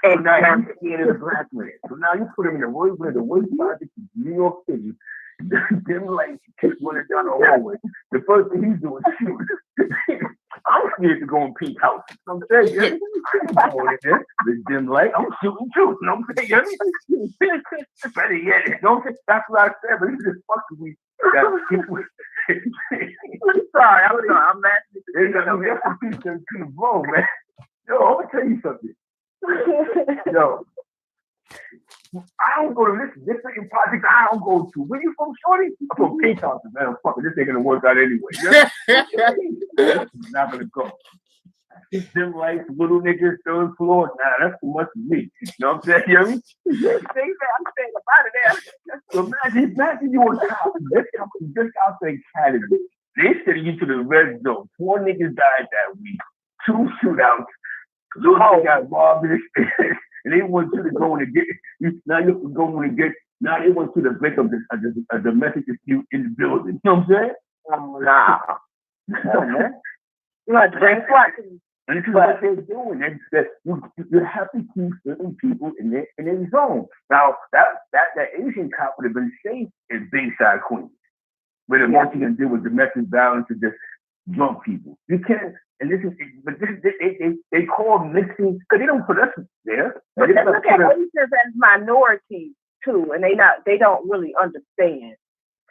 So now he's scared of the black man. So now you put him in the worst project in New York City. Dim lights, kids running down the hallway. The first thing he's doing is shooting. I'm scared to go in pink house. You know what I'm saying? I'm going in there. There's dim light. I'm shooting too. You know what I'm saying? Better yet, you know what I'm saying? That's what I said, but he's just fucking me. I'm sorry. I'm mad. There's a piece of the wrong, man. Yo, I'm gonna tell you something. Yo. I don't go to this freaking project. I don't go to. Where you from, shorty? I'm from Pink House, man. Fuck it, this ain't gonna work out anyway. Yeah? Not gonna go. Dim lights, little niggas, third floor. Nah, that's too much for me. You know what I'm saying? You hear me? I'm saying about it there. So imagine you a cop. Just out the academy. They sending you to the red zone. 4 niggas died that week. 2 shootouts. Little nigga got robbed in his face. And they want you to go and get now you can go and get now they want you to break up a domestic dispute in the building. You know what I'm saying? Nah. No, man. You know, and this is what they're doing. You have to keep certain people in their zone. Now that Asian cop would have been safe in Bayside, Queens. Where the most you can do with domestic violence and just drunk people. You can't. And they call mixing because they don't put us there. But they look at Asians as minorities too, and they don't really understand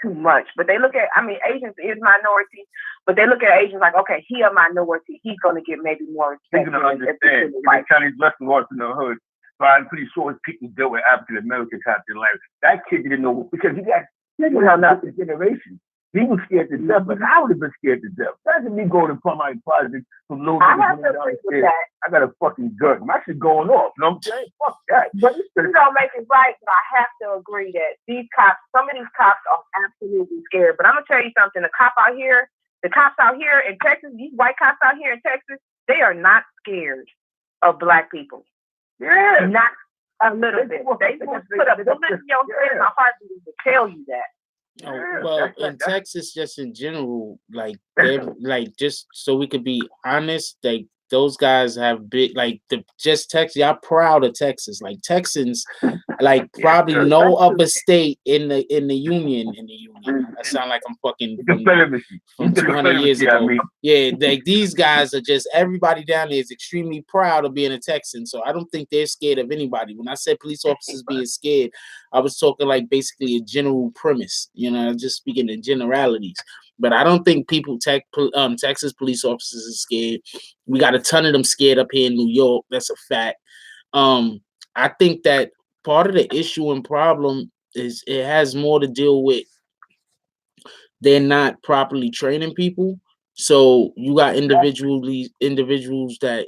too much. But they look at, Asians is minority, but they look at Asians like, okay, he a minority, he's gonna get maybe more respect. They're gonna understand. Like Chinese lesson was in the hood, but I'm pretty sure people deal with African Americans half their life. That kid didn't know because you got this generation. He was scared to death, but I would have been scared to death. Imagine me going to Plumber Project from Little I have to agree with that. I got a fucking gun. My shit going off. You know what I'm saying? Fuck that. But you don't make it right, but I have to agree that some of these cops are absolutely scared. But I'm going to tell you something. The cops out here in Texas, these white cops out here in Texas, they are not scared of black people. Yeah. Not a little bit. They will put a bullet in your head and a heartbeat to tell you that. Oh, well, in Texas, just in general, like they're like just so we could be honest, like those guys have big just Texas. Y'all proud of Texas, like Texans, like probably no other state in the union. I sound like I'm fucking from 200 years ago. Yeah, like these guys are just everybody down there is extremely proud of being a Texan. So I don't think they're scared of anybody. When I said police officers being scared, I was talking like basically a general premise. You know, just speaking in generalities. But I don't think Texas police officers are scared. We got a ton of them scared up here in New York. That's a fact. I think that part of the issue and problem is it has more to deal with they're not properly training people. So you got individuals that,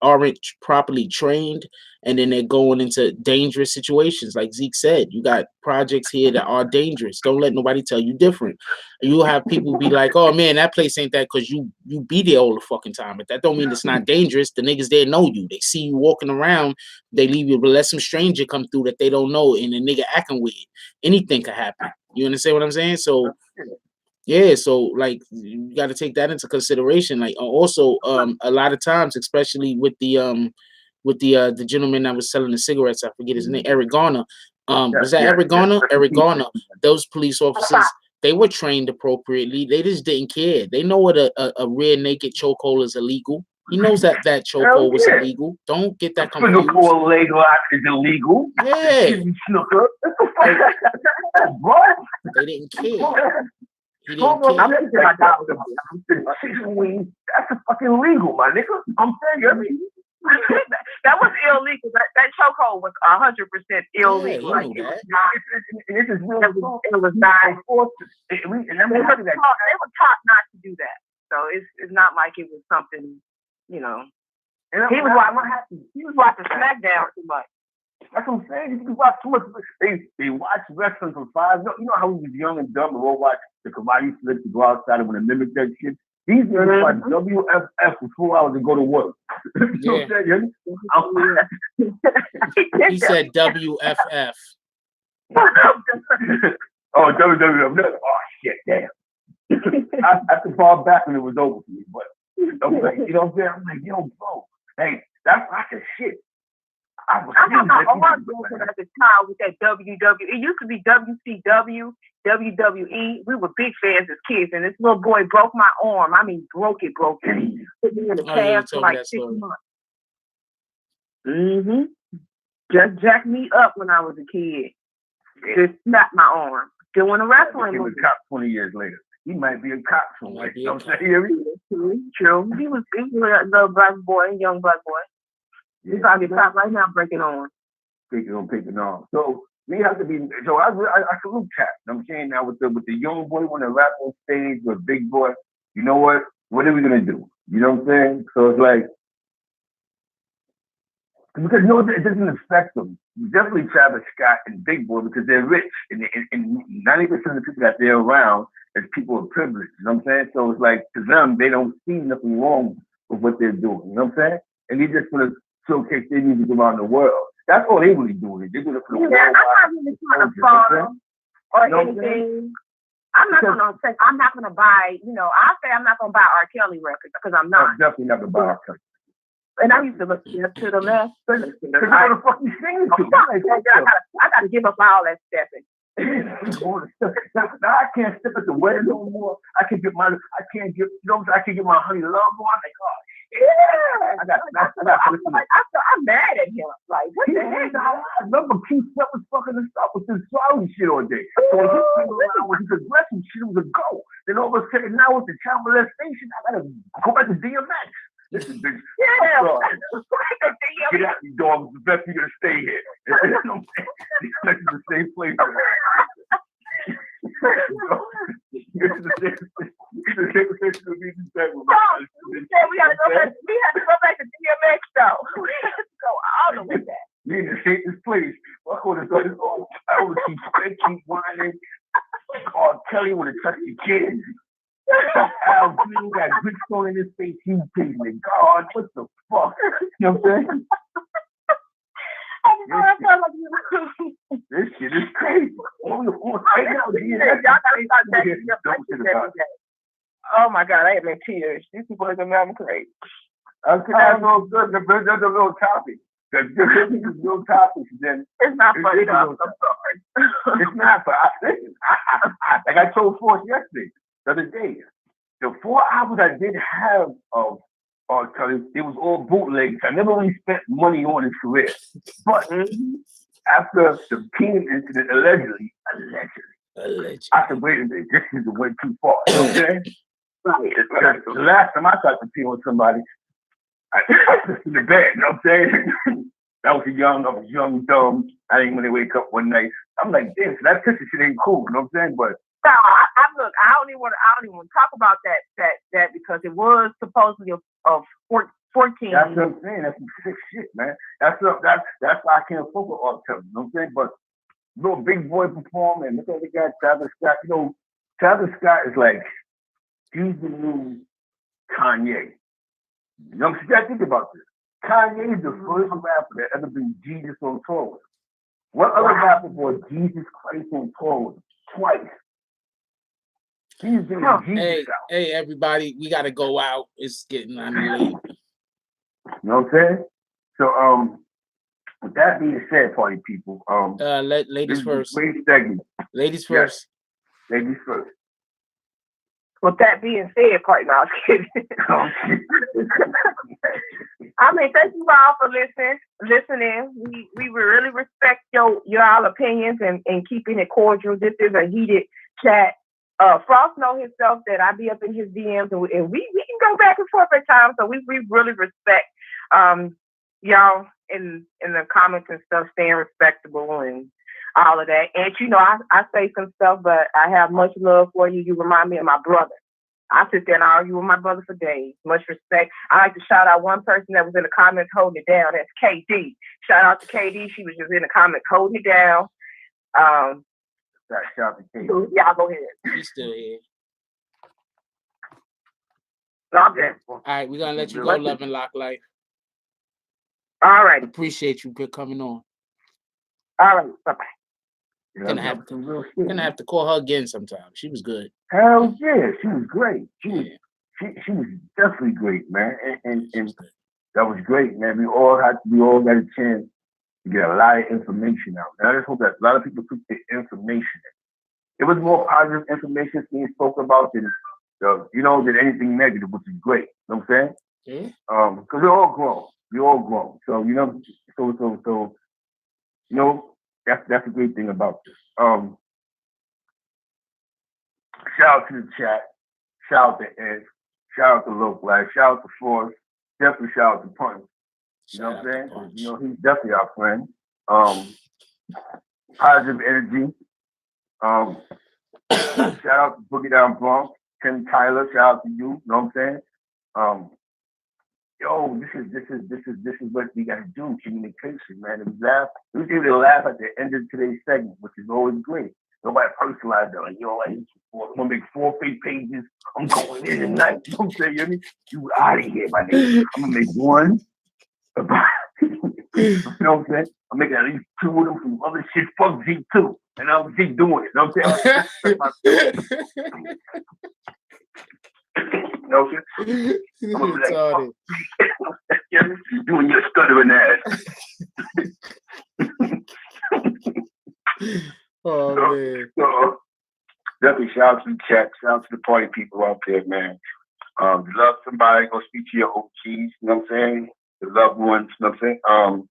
aren't properly trained, and then they're going into dangerous situations. Like Zeke said, you got projects here that are dangerous. Don't let nobody tell you different. You'll have people be like, oh man, that place ain't that because you be there all the fucking time. But that don't mean it's not dangerous. The niggas there know you. They see you walking around, they leave you, but let some stranger come through that they don't know and the nigga acting weird. Anything could happen. You understand what I'm saying? So yeah, so like you got to take that into consideration. Like also, a lot of times, especially with the gentleman that was selling the cigarettes, I forget his name, Eric Garner. Was that Eric Garner? Eric Garner. Those police officers, they were trained appropriately. They just didn't care. They know what a rear naked chokehold is illegal. He knows that chokehold was illegal. Don't get that confused. Singapore leg lock is illegal. Yeah. What? They didn't care. He didn't care. That's fucking legal, my nigga. I'm saying, That was illegal. That chokehold was 100% illegal. Yeah, Like, you knew that. This is real. It was not. And let me tell you that. They were taught not to do that. So it's not like it was something, you know. And He was watching SmackDown too much. That's what I'm saying. You watch too much. They watch wrestling for 5. You know how we was young and dumb and we'll watch the karate flips to go outside and want to mimic that shit. These niggas watch WFF for 4 hours and go to work. You know what I'm saying? He said WFF. Oh, WWF. Oh, shit, damn. I had to fall back when it was over for me. But, okay, you know what I'm saying? I'm like, yo, bro, hey, that's like a shit. I was at the time with that WWE. It used to be WCW, WWE. We were big fans as kids, and this little boy broke my arm. I mean, broke it. Put me in the cast for like 6 months. Just jacked me up when I was a kid. Just snapped my arm. Doing a wrestling. He was a cop 20 years later. He might be a cop somewhere. You know what I'm saying? True. He was a little black boy, young black boy. He's probably cop right now breaking on. Breaking on. So we have to be. So I salute Cap. You know what I'm saying, now with the young boy when to rap on stage with big boy. You know what? What are we gonna do? You know what I'm saying? So it's like because it doesn't affect them. Definitely Travis Scott and Big Boy because they're rich and 90% of the people that they're around is people of privilege. You know what I'm saying? So it's like to them they don't see nothing wrong with what they're doing. You know what I'm saying? And they just want to showcase their music around the world. That's all they really doing. They're doing it for the world. I'm not really trying to follow or anything. I'm not gonna buy. I say I'm not gonna buy R. Kelly records because I'm not. I'm definitely not gonna buy R. Kelly. And I used to look to the left. I gotta give up all that stepping. Now I can't step at the wedding no more. I can get my honey love on. Like, oh yeah. I'm mad at him. Like, what the heck? I remember Keith Sweat was fucking us up with this sorry shit all day. So when he came around when he could dress and shit, it was a go. Then all of a sudden now with the child molestation, I gotta go back to DMX. Listen, bitch. Yeah. Get out, you dog. It's the best you're gonna stay here. This is the same place. We had to go back to DMX though. We had to go all the way back. We need to hate this place. Fuck all this. I would keep whining. R. Kelly would have touched the kids. Al Green got Gritstone in his face. He pays me. God, what the fuck? You know what I'm saying? This shit is crazy. Right now, oh my God, I am in tears. These people are gonna be crazy. That's all good. That's a real topic. That's real topics. Then it's not funny. I'm sorry. It's not. But listen, like I told Force yesterday, the other day, the 4 albums I did have of R. Kelly, it was all bootlegs. I never really spent money on his career. But after the King incident, allegedly, I said, wait a minute, this is went too far. You know what I'm saying? Right. The last time I tried to pee on somebody, I was in the bed. You know what I'm saying? I was young, dumb. I didn't want to wake up one night. I'm like, damn, that picture shit ain't cool. You know what I'm saying? But no, look, I don't even want to talk about that because it was supposedly of 14. That's what I'm saying. That's some sick shit, man. That's why I can't focus on Kelly. You know what I'm saying? But little Big Boy performing. Look at the guy Travis Scott. You know, Travis Scott is like he's the new Kanye. You know what I'm saying? Think about this. Kanye is the first rapper that ever been Jesus on tour with. What other rapper brought Jesus Christ on tour with twice? Hey, everybody, we gotta go out. It's getting late. You know what I'm saying? So, with that being said, party people, ladies first. Great segment. Ladies first. Yes. Ladies first. With that being said, partner, I was kidding. I mean, thank you all for listening. We really respect your opinions and keeping it cordial. This is a heated chat. Frost know himself that I be up in his DMs and we can go back and forth at times. So we really respect y'all in the comments and stuff, staying respectable and all of that. And you know, I say some stuff, but I have much love for you. You remind me of my brother. I sit there and argue with my brother for days. Much respect. I like to shout out one person that was in the comments holding it down. That's KD. Shout out to KD. She was just in the comments holding it down. Shout out to KD. Y'all go ahead. He's still here. No, I'm dead. All right, we're gonna let you go, Love and Lock Life. All right. Appreciate you for coming on. All right. Bye-bye. Gonna have to call her again sometime. She was good. Hell yeah, she was great. She was definitely great, man. And that was great, man. We all got a chance to get a lot of information out. And I just hope that a lot of people took the information. It was more positive information being spoken about than than anything negative, which is great. You know what I'm saying? Because we're all grown. We're all grown. So that's a great thing about this. Shout out to the chat. Shout out to Ed. Shout out to Local Life. Shout out to Forrest. Definitely shout out to Punch. You know what I'm saying? He's definitely our friend. Positive energy. Shout out to Boogie Down Bronx. Tim Tyler. Shout out to you. You know what I'm saying? This is what we gotta do. Communication, man. And we was able to laugh at the end of today's segment, which is always great. Nobody personalized it. Like, I'm gonna make 4 fake pages. I'm going in tonight. You know what I'm saying? You out of here, my nigga. I'm gonna make one about you know what I'm saying? I'm making at least 2 of them from other shit. Fuck G2. And I'm G doing it. You know what I'm saying? You know what I'm saying? I'm gonna be like, doing your stuttering ass. Oh, man. So, definitely shout out to the chat. Shout out to the party people out there, man. You love somebody, go speak to your OGs, you know what I'm saying? The loved ones, you know what I'm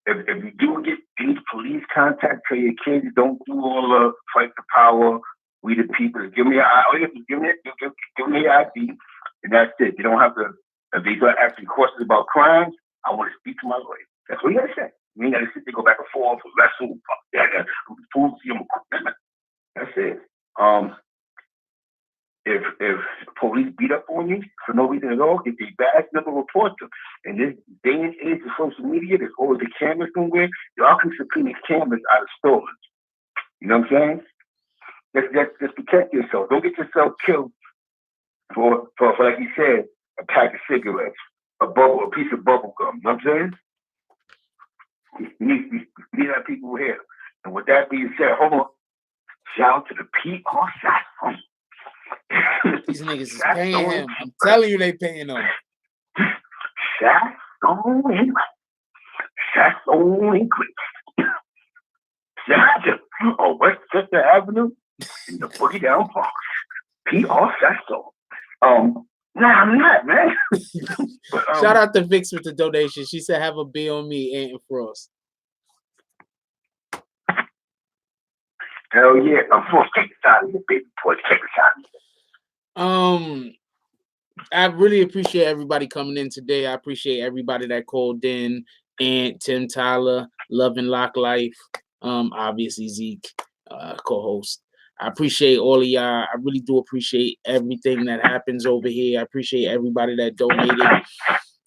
saying? If you do get any police contact, tell your kids, don't do all the fight the power, we the people. Give me give me your ID, and that's it. You don't have to, if they start asking questions about crimes, I want to speak to my lawyer. That's what you gotta say. You ain't gotta sit there, go back and forth, wrestle, that's it. If police beat up on you for no reason at all, get their badge number, report them. In this day and age of social media, there's always a camera somewhere. Y'all can subpoena cameras out of stores. You know what I'm saying? Just protect yourself. Don't get yourself killed for like you said, a pack of cigarettes, a piece of bubble gum. You know what I'm saying? We need our people here. And with that being said, hold on. Shout out to the PR side. These niggas is paying him. I'm telling you, they paying him. That's only great. Shout out to Westchester Avenue in the Boogie Down Park. PR Festo. Nah, I'm not, man. But, shout out to Vix with the donation. She said, "Have a bill on me, Ant and Frost." Hell yeah! I'm forced to take the side of the baby boy. Take the side. I really appreciate everybody coming in today. I appreciate everybody that called in. Ant, Tim Tyler, Love and Lock Life, obviously Zeke, co-host. I appreciate all of y'all. I really do appreciate everything that happens over here. I appreciate everybody that donated.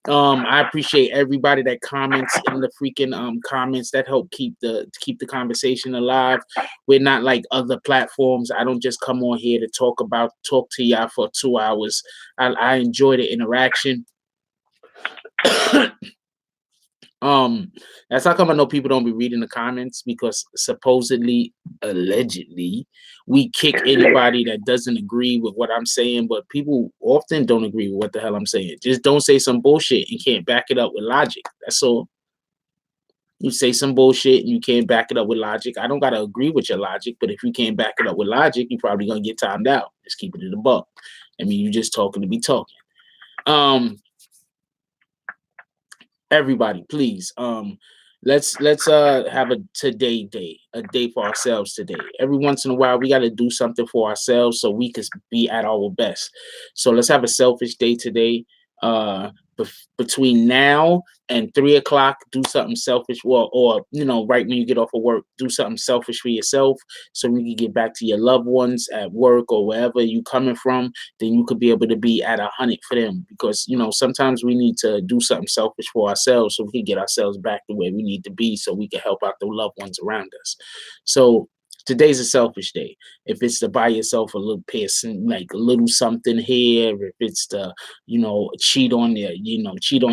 I appreciate everybody that comments in the freaking comments that help keep the conversation alive. We're not like other platforms. I don't just come on here to talk to y'all for 2 hours. I enjoy the interaction. That's how come I know people don't be reading the comments, because supposedly, allegedly, we kick anybody that doesn't agree with what I'm saying, but people often don't agree with what the hell I'm saying. Just don't say some bullshit and can't back it up with logic. That's all. You say some bullshit and you can't back it up with logic. I don't gotta agree with your logic, but if you can't back it up with logic, you're probably gonna get timed out. Just keep it in the buck. I mean, you just talking to be talking. Everybody, please, let's have a day for ourselves today. Every once in a while, we got to do something for ourselves so we can be at our best. So let's have a selfish day today. between now and 3 o'clock, do something selfish, or right when you get off of work, do something selfish for yourself, so you can get back to your loved ones at work or wherever you coming from. Then you could be able to be at 100 for them, because sometimes we need to do something selfish for ourselves so we can get ourselves back to where we need to be, so we can help out the loved ones around us. So today's a selfish day. If it's to buy yourself a little person, like a little something here, if it's to, cheat on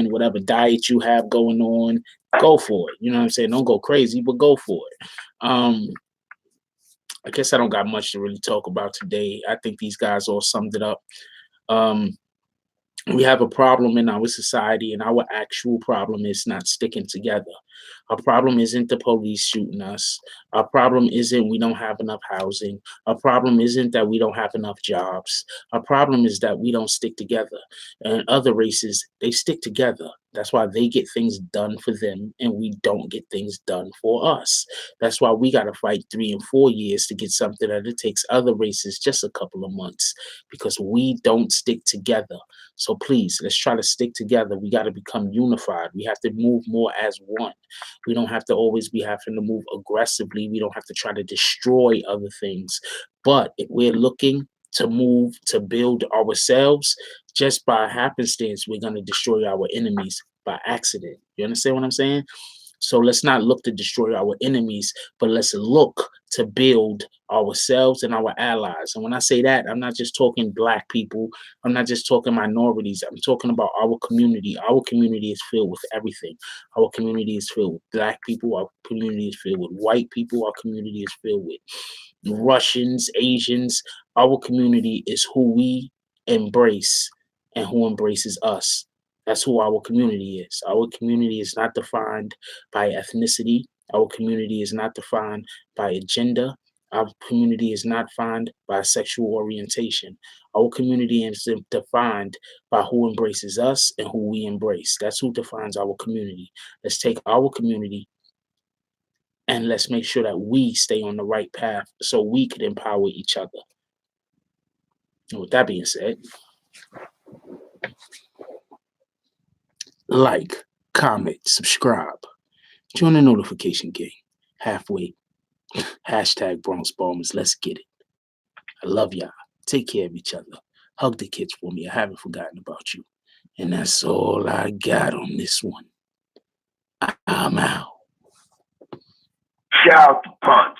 whatever diet you have going on, go for it. You know what I'm saying? Don't go crazy, but go for it. I guess I don't got much to really talk about today. I think these guys all summed it up. We have a problem in our society, and our actual problem is not sticking together. Our problem isn't the police shooting us. Our problem isn't we don't have enough housing. Our problem isn't that we don't have enough jobs. Our problem is that we don't stick together. And other races, they stick together. That's why they get things done for them, and we don't get things done for us. That's why we got to fight 3 and 4 years to get something that it takes other races just a couple of months, because we don't stick together. So please, let's try to stick together. We got to become unified. We have to move more as one. We don't have to always be having to move aggressively. We don't have to try to destroy other things. But if we're looking to move, to build ourselves, just by happenstance, we're going to destroy our enemies by accident. You understand what I'm saying? So let's not look to destroy our enemies, but let's look to build ourselves and our allies. And when I say that, I'm not just talking Black people. I'm not just talking minorities. I'm talking about our community. Our community is filled with everything. Our community is filled with Black people. Our community is filled with white people. Our community is filled with Russians, Asians. Our community is who we embrace and who embraces us. That's who our community is. Our community is not defined by ethnicity. Our community is not defined by a gender. Our community is not defined by sexual orientation. Our community is defined by who embraces us and who we embrace. That's who defines our community. Let's take our community and let's make sure that we stay on the right path so we can empower each other. And with that being said, like, comment, subscribe, join the notification gang. Halfway. Hashtag Bronx Bombers. Let's get it. I love y'all. Take care of each other. Hug the kids for me. I haven't forgotten about you. And that's all I got on this one. I'm out. Shout out to Punch.